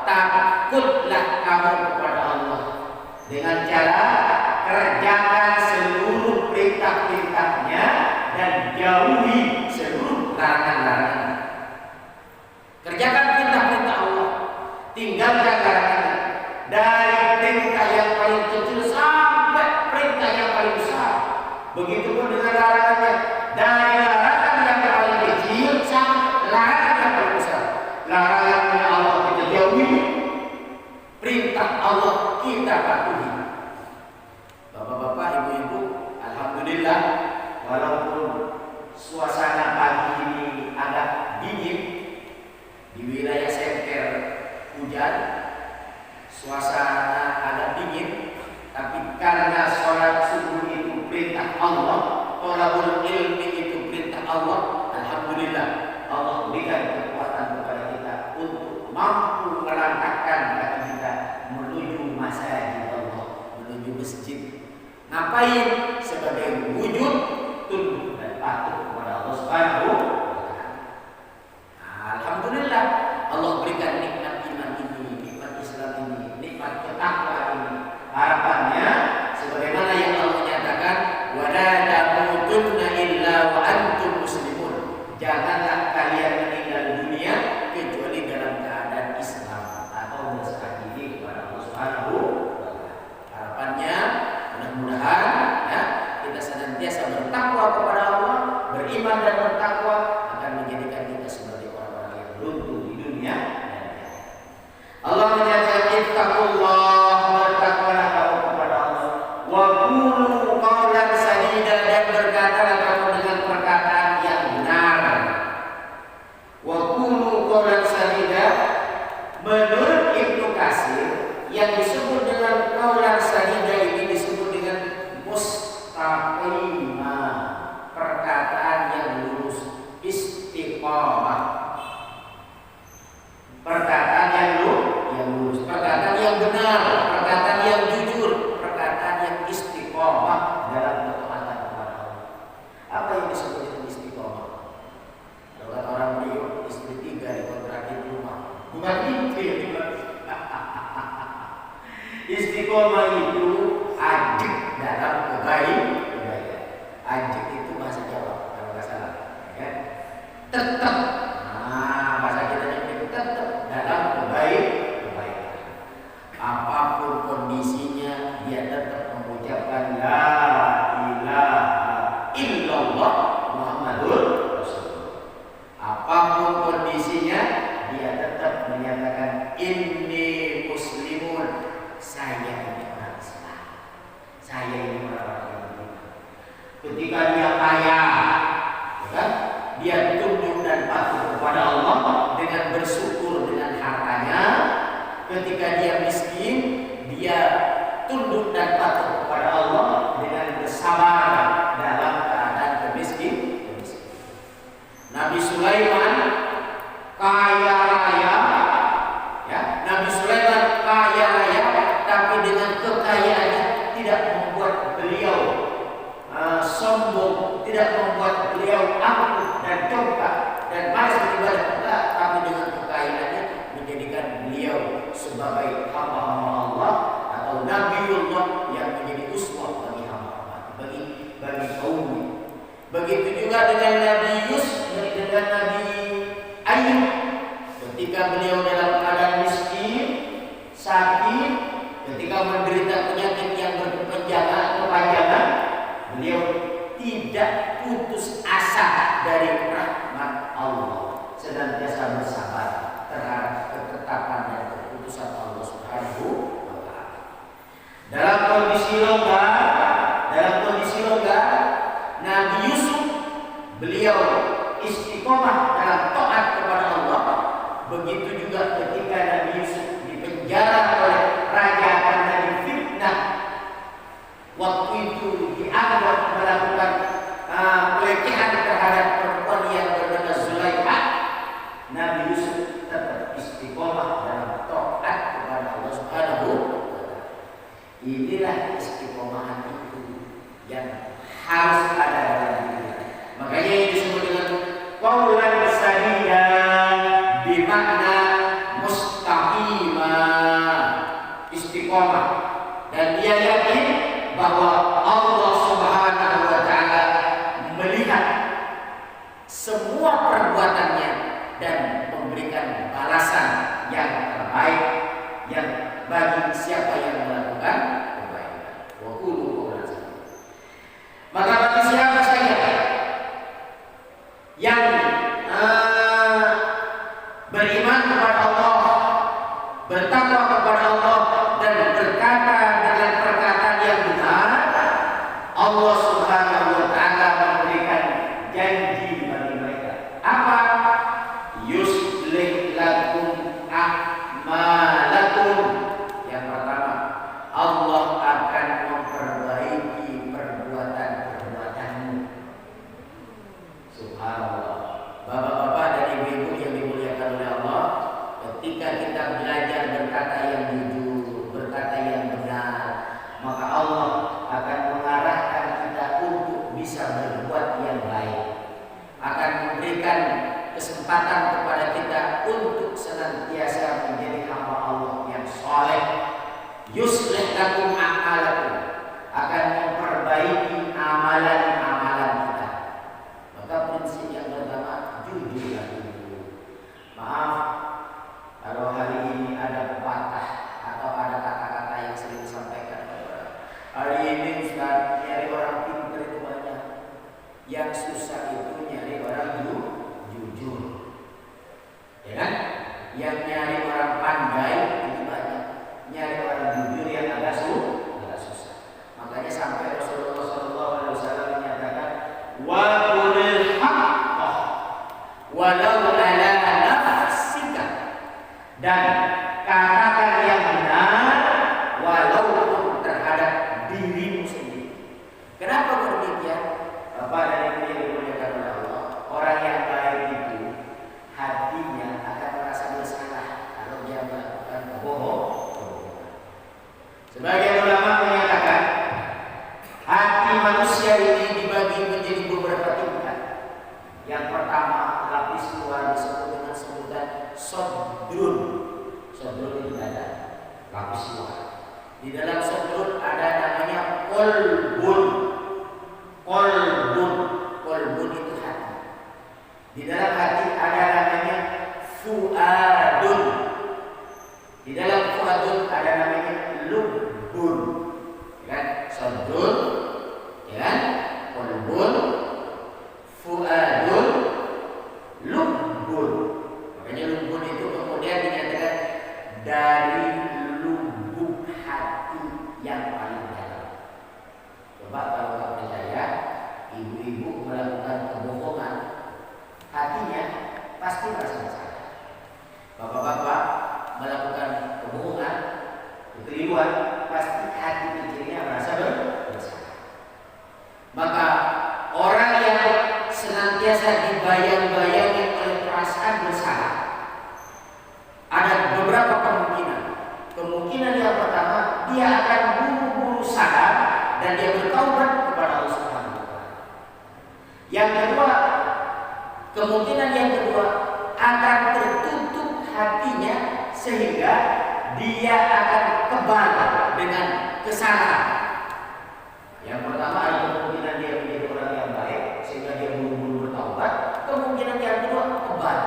Speaker 2: takutlah kamu kepada Allah dengan cara kerjakan seluruh perintah-perintahnya dan jauhi seluruh larangan-larangannya. Kerjakan perintah-perintah Allah, tinggalkan larangannya. Dari perintah yang paling kecil sampai perintah yang paling besar. Begitupun dengan larangannya, dari larangan yang paling kecil sampai larangan yang paling besar. Larangannya Allah kita jauhi, perintah Allah kita patuhi. Bapak-bapak, ibu-ibu, alhamdulillah, walaupun suasana pagi ini agak dingin di wilayah Sengker, hujan, suasana agak dingin, tapi karena sholat subuh itu perintah Allah, thalabul ilmi itu perintah Allah, alhamdulillah, Allah berikan kekuatan kepada kita untuk mampu melangkahkan kaki kita menuju masjid Allah, menuju masjid. Ngapain? Sebagai wujud tunduk dan patuh kepada Allah Subhanahu wa taala. Alhamdulillah, Allah berikan nikmat iman ini, nikmat Islam ini, nikmat ketakwaan ini. Harapannya sebagaimana yang Allah nyatakan, wa la tamutunna illa wa antum muslimun. Janganlah kalian meninggal dunia kecuali dalam keadaan Islam atau berserah diri kepada Allah Subhanahu wa taala. Harapannya mudah-mudahan ya, kita senantiasa bertakwa kepada Allah, beriman dan bertakwa akan menjadikan kita sebagai orang-orang yang beruntung di dunia dan di akhirat. Allah menyatakan ittaqullah, bertakwalah kamu kepada Allah, wa qulu qawlan sadida, dan berkatalah kamu dengan perkataan yang benar. Wa qulu qawlan sadida, menurut Ibnu Katsir, yang disebut dengan qawlan sadida ini disebut dengan mustaqimah, perkataan yang lurus, istiqamah, perkataan yang lurus, perkataan yang benar, perkataan yang jujur, perkataan yang istiqamah dalam ketaatan kepada Allah. Apa yang disebut dengan istiqamah? Kalau kata orang Melayu, istri 3 dikontrakin rumah, bukan itu yang dimaksud. Istiqomah itu ajik dalam kebaikan. Ajik itu bahasa Jawa kalau nggak salah, ya. Tetap, bahasa kita itu tetap dalam kebaikan. Apapun kondisinya, dia tetap mengucapkan la ilaha illallah Muhammadur Rasulullah. Apapun kondisinya, dia tetap menyatakan inni muslimun. Saya ini orang Islam. Saya ini orang yang beriman. Ketika dia kaya, ya, dia tunduk dan patuh kepada Allah dengan bersyukur dengan hartanya. Ketika dia miskin, dia tunduk dan patuh kepada Allah dengan bersabar dalam keadaan kemiskin.
Speaker 3: sombong, tidak membuat beliau angkuh dan congkak dan malas beribadah, enggak, tapi dengan kekayaannya menjadikan beliau sebagai hamba-hamba Allah atau Nabiullah yang menjadi uswah bagi hamba-hamba, bagi kaumnya. Begitu juga dengan dengan Nabi Ayub, ketika beliau dalam keadaan miskin, sakit, ketika menderita penyakit yang berkepanjangan, beliau tidak putus asa dari rahmat Allah, senantiasa bersabar terhadap ketetapan dan keputusan Allah Subhanahu wa Ta'ala. Dalam kondisi longgar, Nabi Yusuf beliau istiqomah dalam taat kepada Allah. Begitu juga ketika Nabi Yusuf dipenjara oleh raja karena difitnah, waktu itu dianggap melakukan pelecehan terhadap perempuan yang bernama Zulaikha. Nabi Yusuf tetap istiqomah dalam taat kepada Allah Subhanahu wa Ta'ala. Inilah istiqomahan itu yang harus ada dalam diri. Makanya ini disebut dengan qaulan sadida, bermakna mustaqimah, istiqomah, dan dia yakin bahwa Allah Subhanahu wa Ta'ala melihat semua perbuatannya dan memberikan balasan yang terbaik yang bagi siapa yang melakukan kebaikan. Wa qulu qawlan sadida. Maka bagi siapa saja yang beriman kepada Allah, bertakwa kepada Allah, dan berkata dengan perkataan yang benar, Allah Subhanahu wa Ta'ala memberikan janji bagi mereka. Apa? Yuslih lakum a'malakum. Yang pertama, Allah akan memperbaiki perbuatan-perbuatanmu. Subhanallah. Bapak-bapak dan ibu-ibu yang dimuliakan oleh Allah, ketika kita belajar berkata yang jujur, berkata yang benar, maka Allah akan mengarahkan kita untuk bisa berbuat yang baik, akan memberikan kesempatan kepada kita untuk senantiasa menjadi hamba Allah yang saleh. Yuslih lakum a'malakum, akan memperbaiki amalan-amalan kita. Maka prinsip yang pertama, jujurlah dulu. Maaf kalau hari ini ada pepatah atau ada kata-kata yang sering disampaikan. Hari ini Ustaz, nyari orang pintar itu banyak, yang susah itu nyari orang jujur, ya kan? Yang nyari orang pandai itu banyak, nyari orang jujur yang agak susah. Makanya sampai Rasulullah SAW menyatakan, wa qulil haqqah walau ala nafsika, dan katakan yang benar walaupun terhadap dirimu sendiri. Kenapa demikian? Bapak dan Ibu yang dimuliakan oleh Allah, orang yang baik itu hatinya akan merasa bersalah kalau dia melakukan kebohongan. Sebagian ulama menyatakan hati manusia ini dibagi menjadi beberapa tingkat. Yang pertama, lapis luar disebut dengan sebutan sodrun. Sodrun itu dada, lapis luar. Di dalam sodrun ada namanya kolbun. Kolbun itu hati. Di dalam hati ada namanya fuadun. Di dalam fuadun ada namanya lubbun. Kan? Sodrun, kan? Kolbun, fuadun, lubbun. Makanya lubbun itu kemudian dinyatakan dari lubuk hati yang paling dalam. Coba kalau tak percaya, ibu-ibu melakukan kebohongan, hatinya pasti merasa bersalah. Bapak-bapak melakukan kebohongan, kekeliruan, pasti hati kecilnya merasa bersalah. Maka orang yang senantiasa dibayang-bayangi oleh perasaan bersalah, ada beberapa kemungkinan. Kemungkinan yang pertama, dia akan buru-buru sadar dan dia bertaubat kepada Allah Subhanahu wa Ta'ala. Yang kedua, kemungkinan yang kedua akan tertutup hatinya sehingga dia akan kebal dengan kesalahan. Yang pertama ada kemungkinan dia menjadi orang yang baik sehingga dia buru-buru bertaubat. Kemungkinan yang kedua kebal,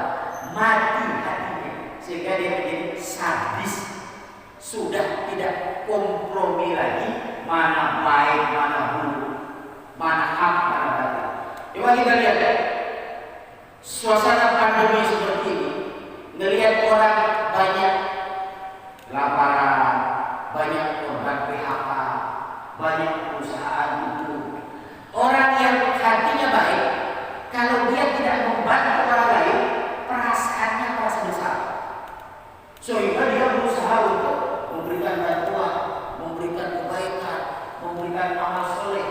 Speaker 3: mati hatinya sehingga dia menjadi sadis. Sudah tidak kompromi lagi mana baik, mana buruk, mana hak, mana batil. Coba kita lihat ya, suasana pandemi seperti ini, melihat orang banyak laparan, banyak korban PHK, banyak perusahaan tutup. Orang yang hatinya baik, kalau dia tidak membantu orang lain, perasaannya merasa bersalah. Sehingga dia berusaha untuk memberikan bantuan, memberikan kebaikan, memberikan amal soleh.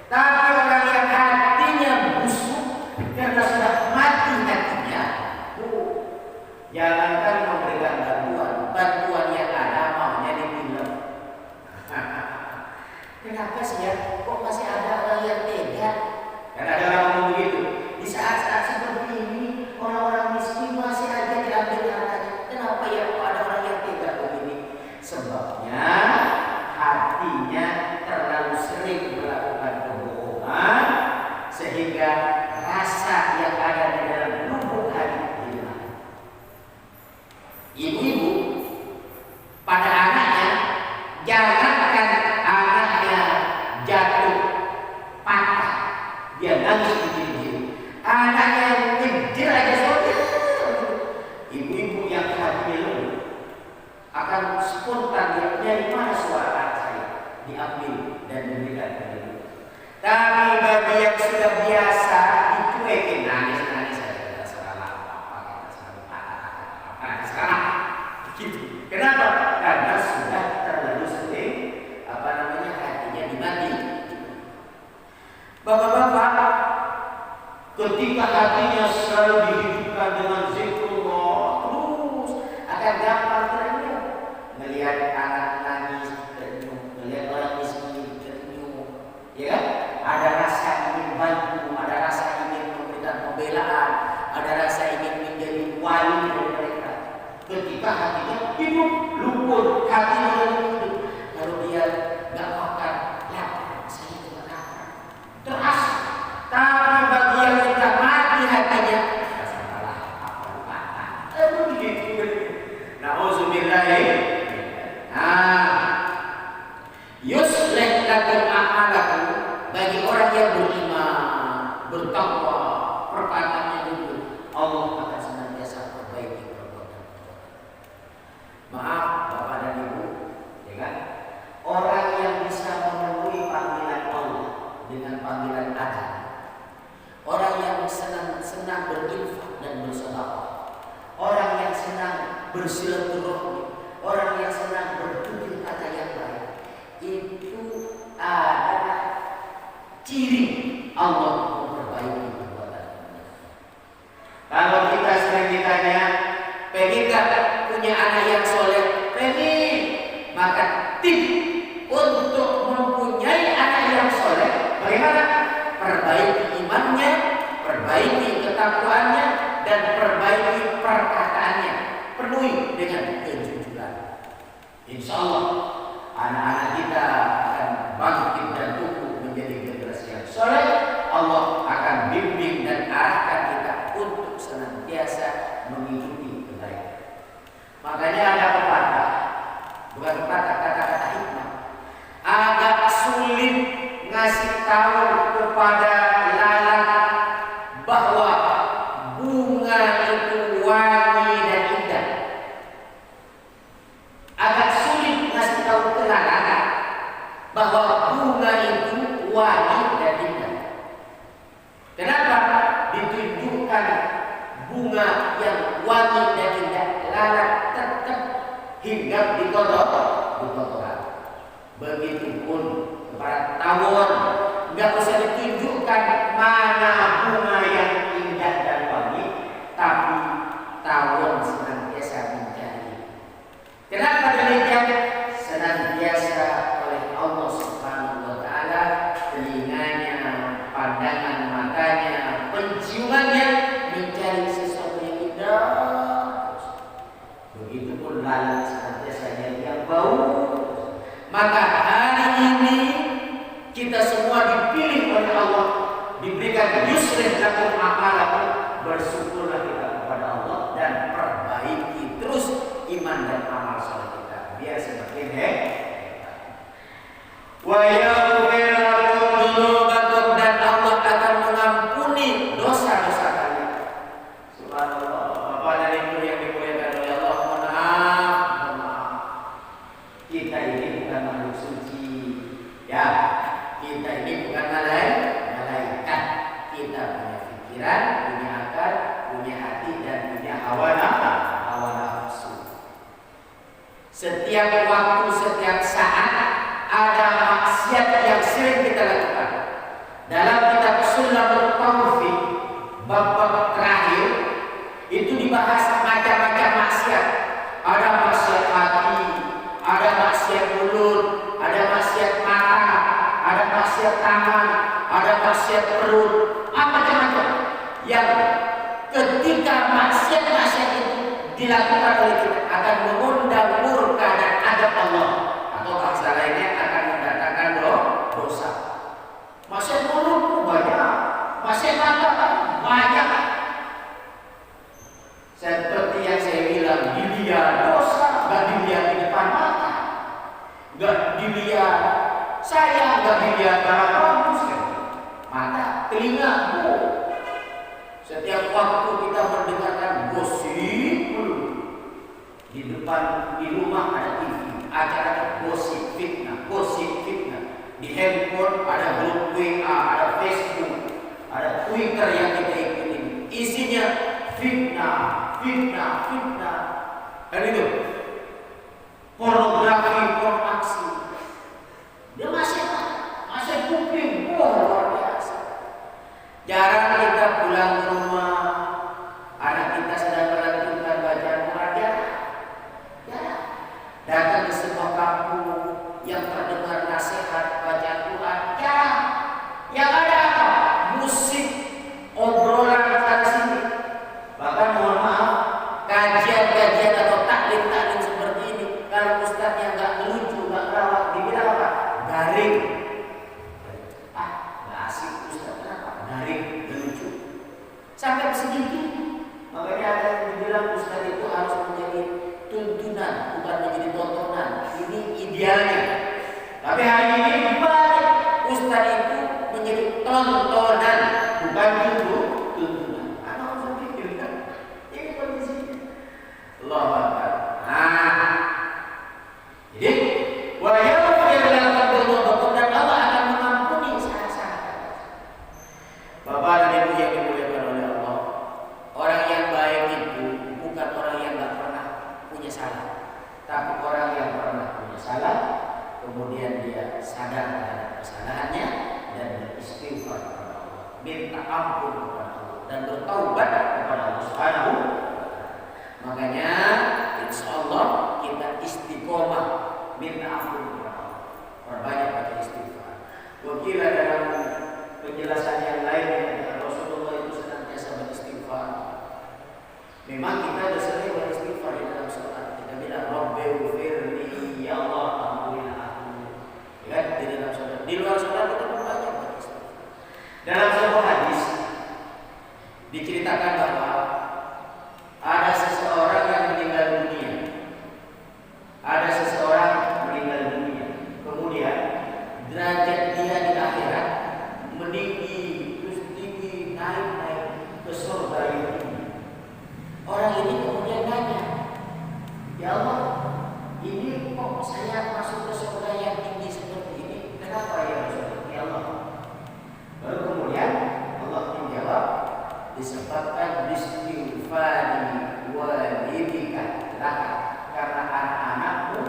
Speaker 3: Tapi orang yang hatinya busuk karena sudah mati hatinya, jangankan memberikan bantuan yang ada maunya dibilang. Kenapa sih ya? Kok masih ada orang yang tega? Karena ada orang ngomong begitu. Di saat-saat seperti ini, orang-orang miskin masih aja diambil hartanya. Kenapa ya kok ada orang yang tega begini? Sebabnya hatinya terlalu sering melakukan kebohongan sehingga rasa yang ada di dalam lubuk hati hilang. Ibu-ibu pada anaknya, jangankan anaknya jatuh patah, dia nangis begini-begini. Anaknya kecil aja soalnya. Ibu-ibu yang hatinya lembut akan spontan dia dari mana suara anak saya, diambil dan diberikan kepada. Tapi bagi yang sudah biasa dicuekin, nangis saja tidak salah apa-apa, kita sekarang begitu. Kenapa? Karena sudah terlalu sering hatinya dimati. Bapak-bapak, ketika hatinya selalu dihidupkan dengan zikrullah, terus akan gampang terenyuh. Melihat anak nangis terenyuh, melihat orang miskin terenyuh, ya kan? Ada rasa ingin bantu, ada rasa ingin memberikan pembelaan, ada rasa ingin menjadi wali dari mereka. Ketika hatinya hidup, luput, hatinya hidup. Kalau dia nggak makan, lapar, saya juga lapar. Terasa. Tapi bagi yang sudah mati hatinya, rasa malah apa begitu. Nauzubillah. Yuslih lakum a'malakum, bagi orang yang beriman, bertakwa, perkataannya jujur, Allah akan senantiasa perbaiki perbuatan. Maaf Bapak dan Ibu, ya kan? Orang yang bisa memenuhi panggilan Allah dengan panggilan azan, orang yang senang berinfak dan bersedekah, orang yang senang bersilaturahmi, orang yang senang bertutur kata yang baik, itu adalah ciri Allah memperbaiki perbuatan. Kalau kita sering ditanya, pengen gak punya anak yang soleh? Pengen. Maka tips untuk mempunyai anak yang soleh, bagaimana? Perbaiki imannya, perbaiki ketakwaannya, dan perbaiki perkataannya. Penuhi dengan kejujuran. Insya Allah anak-anak kita akan bangkit dan tumbuh menjadi generasi yang soleh. Allah akan bimbing dan arahkan kita untuk senantiasa mengikuti kebaikan. Makanya ada pepatah, bukan pepatah, kata-kata hikmah. Agak sulit ngasih tahu kepada lalat bahwa bunga itu wangi dan indah. Agak sulit ngasih tahu ke lalat bahwa bunga itu wangi dan indah. Kenapa? Ditunjukkan bunga yang wangi dan indah, lalat tetap hinggap di kotoran. Begitupun kepada tawon, nggak usah ditunjukkan mana bunga yang indah dan wangi, tapi tawon senantiasa mencari. Kenapa demikian? Senantiasa oleh Allah Subhanahu wa Ta'ala telinganya, pandangan matanya diberikan yusrin lakum a'malakum, bersyukurlah kita kepada Allah dan perbaiki terus iman dan amal saleh kita biar semakin wa yaghfir lakum dzunubakum, dan Allah akan mengampuni dosa-dosa kalian. Subhanallah. Bapak dan Ibu yang dimuliakan oleh Allah, mohon maaf. Kita ini bukan makhluk suci. Ya, kita ini bukan malaikat. Kita punya pikiran, punya akal, punya hati, dan punya hawa nafsu. Setiap waktu, setiap saat ada maksiat yang sering kita lakukan. Dalam kitab Sulamul Taufiq bab terakhir itu dibahas macam-macam maksiat. Ada maksiat hati, ada maksiat mulut, ada maksiat mata, ada maksiat tangan, ada maksiat perut, macam-macam. Yang ketika maksiat-maksiat itu dilakukan oleh kita akan mengundang murka dan adab Allah, atau bahasa lainnya akan mendatangkan dosa. Maksiat mulut banyak, maksiat mata banyak. Seperti yang saya bilang, dilihat dosa, nggak dilihat di depan mata, nggak dilihat saya, nggak dilihat barang bagus, mata, telinga, setiap waktu kita mendengarkan gosip di depan, di rumah ada TV, acara gosip fitnah, di handphone ada grup WA, ada Facebook, ada Twitter yang kita ikuti, isinya fitnah, dan itu pornografi, pornoaksi, dia masih kuping, luar biasa. Jarang kita pulang ke rumah, anak kita sedang melanjutkan bacaan Quran, jarang. Datang ke sebuah kampung yang terdengar nasihat bacaan Quran, jarang. Yang ada apa? Musik, obrolan sana sini. Bahkan mohon maaf, kajian-kajian atau taklim-taklim seperti ini, kalau ustadznya nggak lucu, nggak rawat, dibilang apa? Garing. Nggak asik ustadz, kenapa? Garing, lucu. Sampai segitu. Makanya ada yang dibilang ustadz itu harus menjadi tuntunan, bukan menjadi tontonan. Ini idealnya. Tapi hari ini dibalik, ustadz itu menjadi tontonan, bukan tuntunan. Allahu Akbar. Jadi wa yaghfir lakum dzunubakum, dan Allah akan mengampuni salah-salah. Bapak dan Ibu yang dimuliakan oleh Allah, orang yang baik itu bukan orang yang enggak pernah punya salah, tapi orang yang pernah punya salah, kemudian dia sadar terhadap kesalahannya dan beristighfar kepada Allah, minta ampun kepada Allah dan bertaubat kepada Allah Subhanahu. Makanya insya Allah kita istiqomah minta ampun kepada Allah, perbanyak baca istighfar. Wakil dalam penjelasan yang lain, Rasulullah itu senantiasa beristighfar. Memang kita sudah sering beristighfar di dalam sholat. Kita bilang Rabbighfirli, ya Allah ampunilah aku. Ya, di dalam sholat. Di luar sholat kita perbanyak beristighfar. Dalam sebuah hadis diceritakan bahwa ada seseorang yang meninggal dunia. Kemudian derajat dia di akhirat meninggi, terus tinggi, naik ke surga yang tinggi. Orang ini kemudian nanya, ya Allah, ini kok saya masuk ke surga yang tinggi seperti ini? Kenapa ya Rasulullah? Ya Allah. Baru kemudian Allah menjawab, disebabkan istighfari walidika, karena anak-anakmu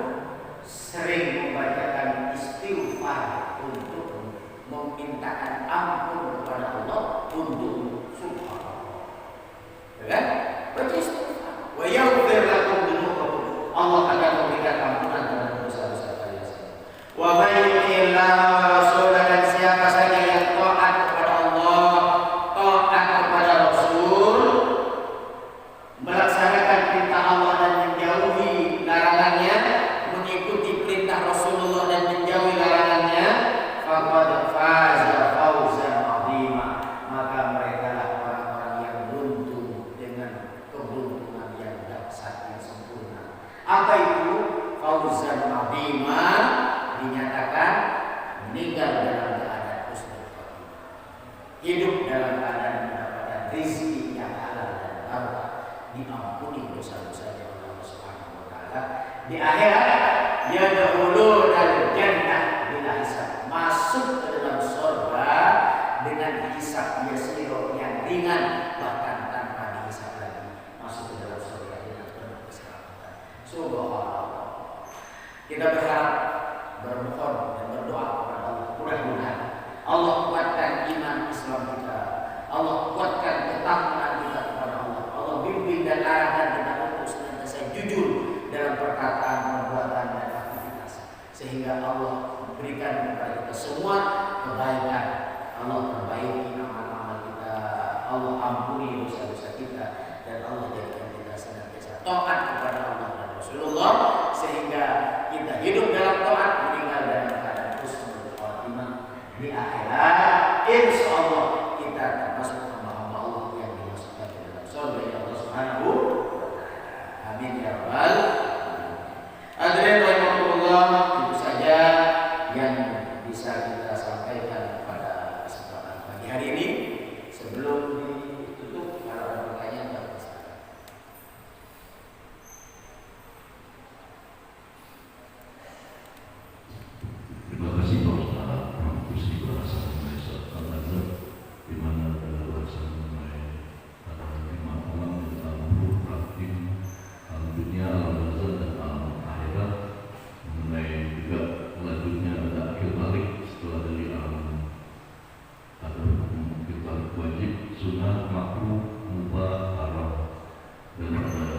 Speaker 3: sering membacakan istighfar untuk memintakan ampun kepada Allah untuk subhanallah. Kan? Baca istighfar. Wa yaghfir lakum dzunubakum. Allah akan memberikan ampunan terhadap dosa-dosa kalian. Wa may yuti'illah wa rasulahu, dan siapa saja yang taat kepada Allah, taat kepada Rasul, melaksanakan perintah Allah dan menjauhi dalam keadaan mendapatkan rezeki yang halal dan barokah, diampuni dosa-dosanya oleh Allah Subhanahu wa taala. Di akhirat yadkhulun al-jannah bila hisab, masuk ke dalam surga dengan hisab yasir yang ringan, bahkan tanpa dihisab lagi, masuk ke dalam surga dengan penuh keselamatan. Subhanallah. Kita berharap, bermohon dan berdoa kepada Allah, mudah-mudahan Allah kuatkan iman Islam kita, Allah kuatkan ketakwaan kita kepada Allah, Allah bimbing dan arahkan kita untuk senantiasa jujur dalam perkataan, perbuatan dan aktivitas, sehingga Allah berikan kepada kita semua kebaikan. Allah perbaiki amal-amal kita, Allah ampuni dosa-dosa kita, dan Allah jadikan kita senantiasa taat kepada Allah dan Rasulullah, sehingga kita hidup dalam taat, meninggal dalam keadaan husnul khatimah. Di akhirat insya Allah kita termasuk hamba-hamba Allah yang dimasukkan ke dalam surga ya Allah Subhanahu wa taala. Amin ya rabbal alamin. Hadirin rahimakumullah, itu saja yang bisa kita sampaikan pada kesempatan pagi hari ini. Sebelum ditutup, kalau ada pertanyaan Bapak silakan.
Speaker 1: Terima kasih Pak Ustaz. Kursi berasa Malaysia Al-Azhar, di mana berasa mengenai ada 5 orang tentang praktik alam dunia, alam barzah dan alam akhirat, mengenai juga selanjutnya ada akhir balik setelah dari alam, ada hukum akhir balik wajib, sunnah, makruh, mubah, haram, dan ada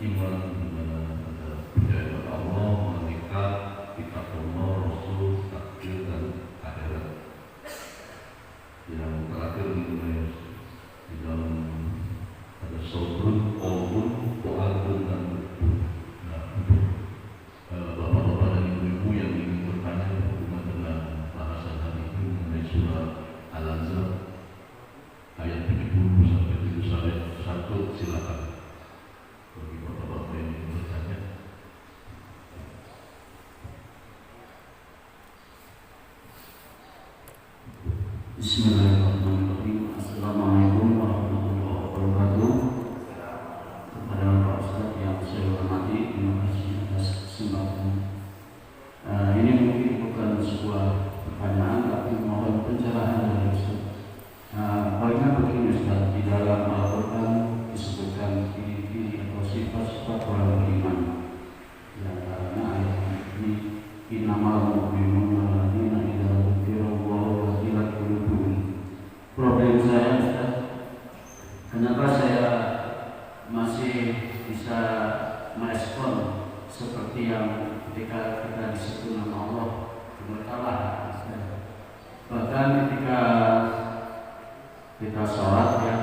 Speaker 1: iman, di mana ada percaya kepada Allah, malaikat, kitab Allah, Rasul, takdir dan akhirat. Yang terakhir mengenai di dalam ada sobrun, qawlun, wa'adun dan betul. Nah, untuk bapak-bapak dan ibu-ibu yang ingin bertanya berhubungan dengan bahasan hari ini mengenai surah Al-Azhar ayat 70 sampai 71, silakan bagi bapak-bapak yang ingin bertanya.
Speaker 4: Bismillahirrahmanirrahim. Assalamualaikum warahmatullahi wabarakatuh. Kepada Pak Ustaz yang saya hormati, terima kasih atas kesempatan. Ini mungkin bukan sebuah pertanyaan, tapi mohon pencerahan dari Ustaz. Poinnya begini Ustaz, di dalam Al-Quran disebutkan ciri-ciri atau sifat-sifat orang beriman. Di antaranya ayat ini, innamal mu'minuna alladzina idza dzukirallahu wajilat qulubuhum. Problem saya Ustaz, kenapa saya masih bisa merespon seperti yang ketika kita disebut nama Allah berkalah. Bahkan ketika kita sholat ya,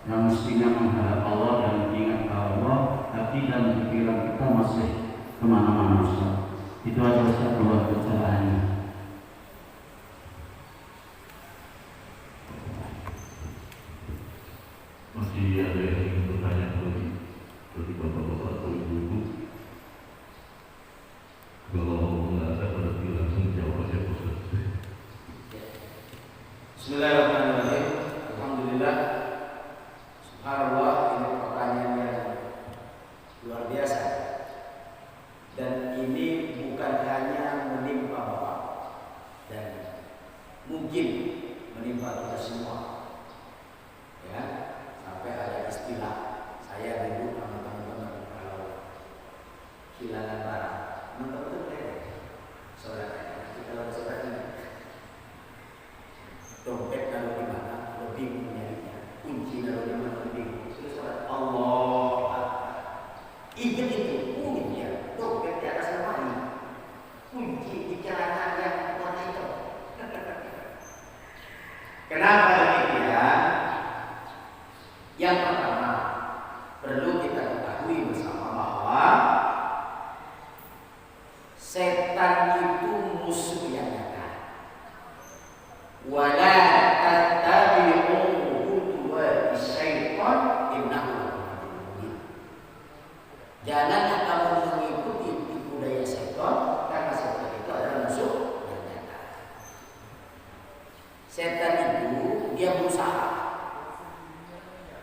Speaker 4: yang mestinya menghadap Allah dan ingat Allah, hati dan pikiran kita masih kemana-mana Ustaz. Itu aja Ustaz buat pencerahannya.
Speaker 1: Masih ada yang ingin bertanya bagi bapak-bapak atau ibu-ibu? Kalau nggak ada, berarti langsung jawab aja Ustaz.
Speaker 3: Bismillahirrahmanirrahim. Alhamdulillah. Subhanallah, ini pertanyaan yang luar biasa. Dan ini bukan hanya menimpa Bapak, dan mungkin menimpa kita semua. Ya, sampai ada istilah saya dulu sama teman-teman kalau kehilangan barang, teman-teman saudara, kita lagi saudara ini dompet kalau di mana lebih mencarinya, kunci kalau di mana lebih sudah Allah. Ingat itu kunci dompet di atas lemari, kunci di celana yang warna hitam. Kenapa demikian? Yang pertama, perlu kita ketahui bersama bahwa setan itu musuh yang nyata. Wala tattabi'u khutuwati syaitan innahu lakum mubin. Janganlah kamu mengikuti tipu daya setan, karena setan itu adalah musuh yang nyata. Setan itu dia berusaha berusaha.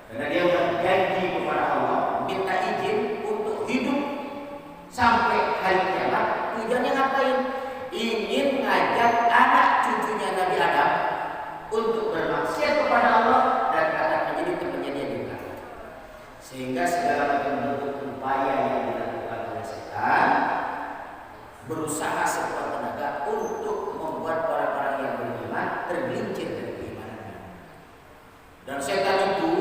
Speaker 3: Karena dia berjanji kepada Allah, minta izin untuk hidup sampai hari kiamat. Tujuannya ngapain? Ingin ngajak anak cucunya Nabi Adam untuk bermaksiat kepada Allah dan akan menjadi temannya dia juga. Sehingga segala macam bentuk upaya yang dilakukan oleh setan berusaha sekuat tenaga untuk membuat orang-orang yang beriman tergelincir dari keimanannya. Dan setan itu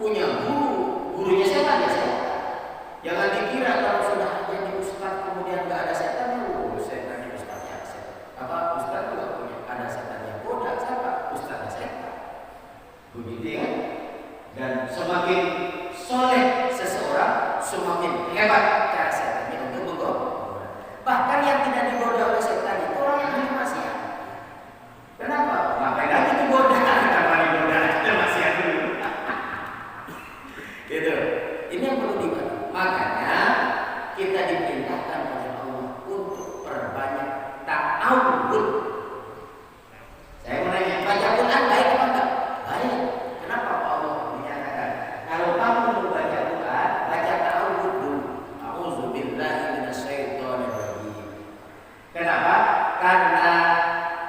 Speaker 3: punya gurunya setan ya setan. Jangan dikira kalau sudah jadi ustaz kemudian nggak ada setan, setan itu ustaz ya setan. Apa ustaz juga punya ada setan yang bodoh, siapa ustaznya setan. Begitu ya. Dan semakin soleh seseorang, semakin hebat cara setannya untuk menggoda. Bahkan yang tidak digoda oleh setan itu orang yang ahli maksiat. Kenapa? Ngapain lagi digoda? Kenapa digoda? Kita maksiat dulu. Gitu. Ini yang perlu dibantu. Makanya kita diperintahkan oleh Allah untuk perbanyak ta'awud. Saya mau nanya, baca Quran baik apa enggak? Baik. Kenapa Allah menyatakan kalau kamu membaca Quran, baca ta'awud dulu. A'udzubillahi minasyaitonir rajim. Kenapa? Karena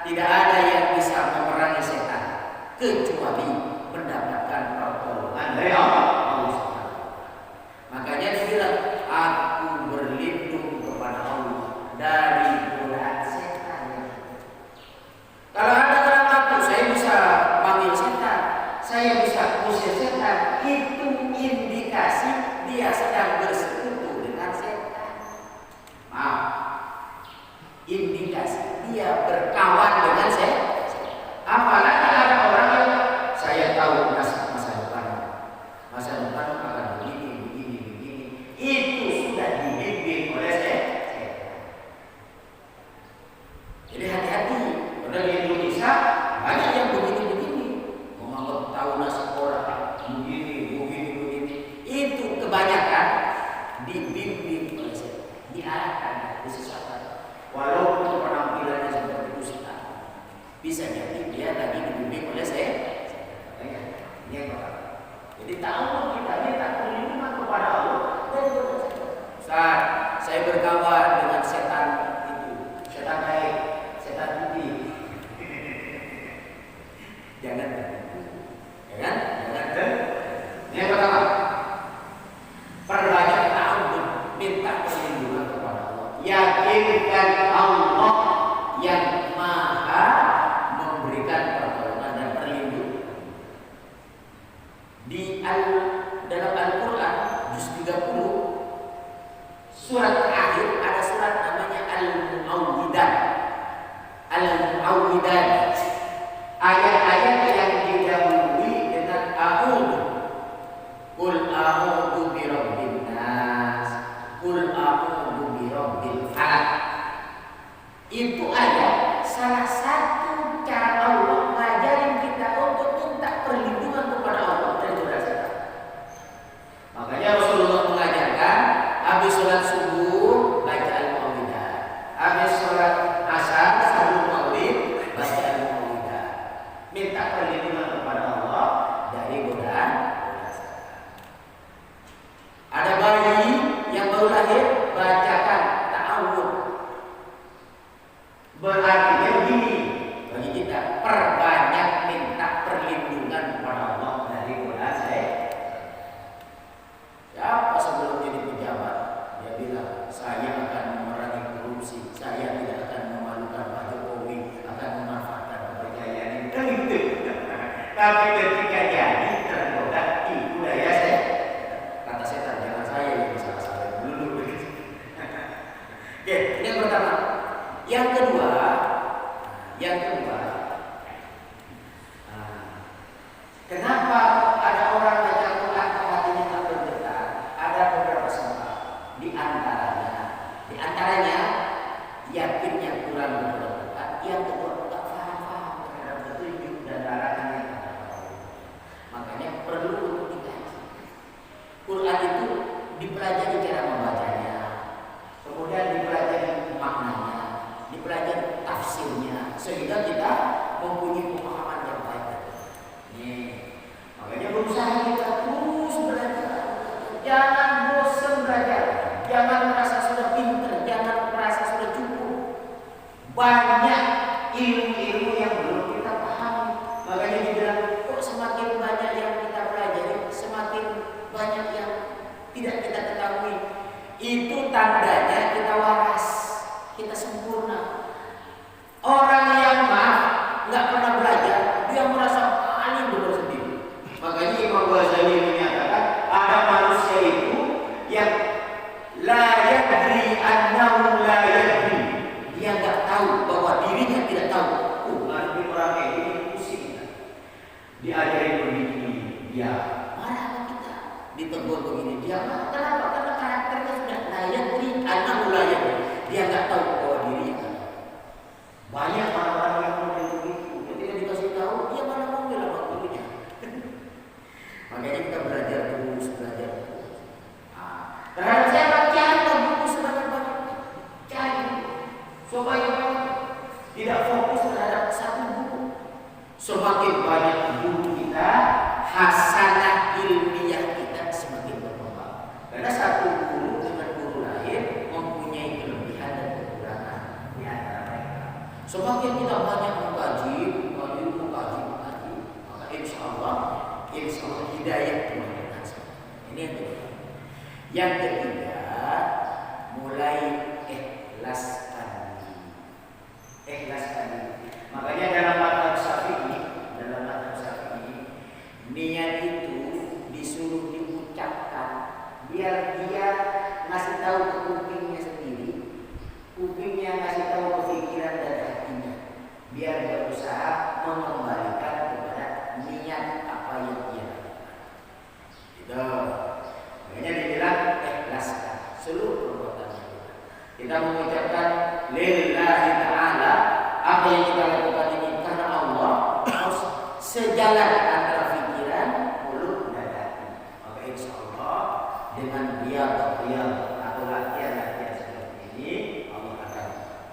Speaker 3: tidak ada yang bisa memerangi setan kecuali mendapatkan pertolongan dari Allah. Makanya dia bilang, aku berlindung kepada Allah dari godaan setan. Kalau ada orang ngaku, saya bisa panggil setan, saya bisa usir setan, itu indikasi dia sedang bersekutu dengan setan. Maaf, indikasi dia berkawan dengan setan. Apalagi ada orang yang saya tahu masa depan akan begini. Itu sudah dibimbing oleh setan. Jadi hati-hati. Padahal di Indonesia banyak yang begini-begini, menganggap tahu nasib orang begini. Itu kebanyakan dibimbing oleh setan, diarahkan, disesatkan. Walaupun penampilannya seperti ustaz, bisa jadi dia lagi dibimbing oleh setan. Ini yang pertama. Jadi tahu kita minta perlindungan kepada Allah. Ustaz, saya berkawan dengan setan itu, setan baik, setan putih. Jangan. Yang pertama, perbanyak ta'awud, minta perlindungan kepada Allah. Yakinkan Allah yang Maha memberikan pertolongan dan perlindungan. Dalam Al-Quran juz 30 surat terakhir ada surat namanya Al-Mu'awwidah. Ayat-ayat yang didahului dengan a'udzu. Qul a'udzu birabbin nas, qul a'udzu birabbil falaq. Itu ayat salah satu cara Allah ngajarin kita untuk minta perlindungan kepada Allah dari godaan setan. Makanya Rasulullah mengajarkan habis sholat subuh baca Al-Mu'awwidah, habis sholat asar sebelum maghrib baca Al-Mu'awwidah. Minta perlindungan kepada Allah dari godaan setan. Ada bayi yang baru lahir, bacakan ta'awud. Berarti begini bagi kita, perbanyak minta perlindungan kepada Allah dari godaan setan. Siapa sebelum jadi pejabat dia bilang saya akan memerangi korupsi, saya tidak akan memalukan Pak Jokowi, akan memanfaatkan kepercayaan itu. Tapi ketika jadi tergoda itu daya setan. Kata setan, jangan saya yang bisa salah dulu. Oke, ini yang pertama. Yang kedua, kenapa ada orang baca Quran kok hatinya tak bergetar? Ada beberapa sebab. Di antaranya yakinnya kurang berdoa. Yang kedua, tak faham terhadap petunjuk dan larangan yang ada. Makanya berusaha kita terus belajar. Jangan bosan belajar. Jangan merasa sudah pintar. Jangan merasa sudah cukup. Banyak ilmu-ilmu yang belum kita pahami. Makanya dibilang, kok semakin banyak yang kita pelajari, semakin banyak yang tidak kita ketahui. Itu tandanya kita waras, kita sempurna. Orang yang nggak pernah belajar, dia merasa paling benar sendiri. Makanya Imam Ghazali menyatakan ada manusia itu yang la yadri annahu la yadri. Dia nggak tahu bahwa dirinya tidak tahu. Nanti orang kayak gini pusing. Diajarin begini, dia marah sama kita. Ditegur begini, dia marah. Kenapa? Karena karakternya sudah la yadri annahu la yadri. Dia nggak tahu bahwa dirinya tidak tahu. Banyak orang-orang yang model begitu. Ketika dikasih tahu, dia malah ngomel sama gurunya. Makanya kita belajar terus, belajar terus. Terhadap siapa? Cari buku sebanyak-banyaknya. Cari supaya tidak fokus terhadap satu buku. Semakin banyak buku kita, hasanah ilmiah kita semakin berkembang. Karena satu guru dengan guru lain mempunyai kelebihan dan kekurangan di antara mereka. Semakin kita banyak mengkaji, maka insya Allah hidayah Tuhan datang. Ini yang kedua. Yang ketiga, mulai ikhlaskan diri. Makanya dalam mazhab Syafi'i, niat itu disuruh diucapkan biar dia ngasih tahu ke kupingnya sendiri, kupingnya ngasih tahu ke pikiran dan hatinya, biar berusaha mengembalikan kepada niat apa yang dia lakukan. Gitu. Makanya dibilang ikhlaskan seluruh perbuatan kita. Kita mengucapkan lillahi ta'ala, apa yang kita lakukan ini karena Allah, harus sejalan antara pikiran, mulut dan hati. Maka insya Allah dengan riyadhah atau latihan-latihan seperti ini, Allah akan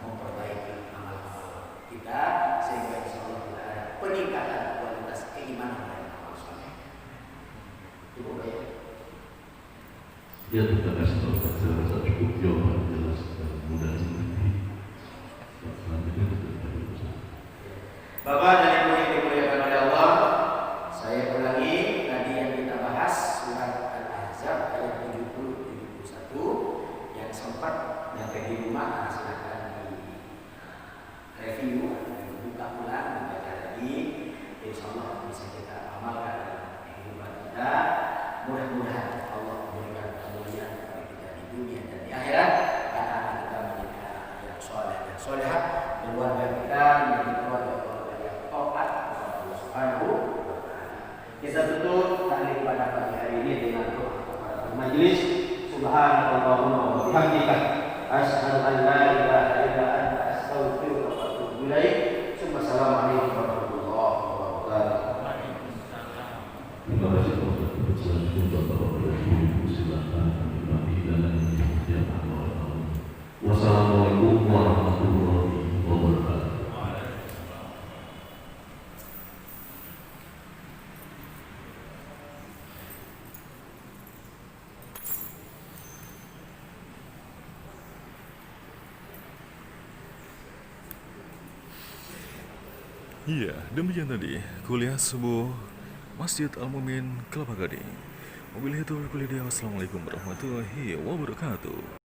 Speaker 3: memperbaiki amal-amal kita sehingga insya Allah kita ada peningkatan kualitas keimanan dan amal soleh. Cukup ya?
Speaker 1: Ya, terima kasih. Saya rasa cukup jawaban jelas dan mudah dimengerti. Selanjutnya kita dari Ustaz.
Speaker 3: Bapak dan Ibu yang dimuliakan oleh Allah, saya ulangi tadi yang kita bahas surat Al-Ahzab ayat 70-71 yang sempat nyampe di rumah. Silakan di review, dibuka ulang, dibaca lagi. Insya Allah bisa kita amalkan dalam kehidupan kita. Mudah-mudahan Allah memberikan kemuliaan kepada kita di dunia dan di akhirat. Anak-anak kita menjadi anak yang soleh dan solehah, keluarga kita menjadi keluarga yang taat kepada Allah Subhanahu wa Ta'ala. Kita tutup tahlil pada pagi hari ini dengan doa kepada majelis. Subhanallahumma wa bihamdika asyhadu an la ilaha illa anta astaghfiruka wa atubu ilaik. Assalamualaikum warahmatullahi wabarakatuh.
Speaker 1: Terima kasih Ustaz. Selanjutnya Bapak Ibu silakan kami dan yang Allah. Wassalamualaikum warahmatullahi wabarakatuh.
Speaker 5: Iya, demikian tadi kuliah subuh Masjid Al-Mumin Kelapa Gading. Wabillahi taufiq wal hidayah. Wassalamualaikum warahmatullahi wabarakatuh.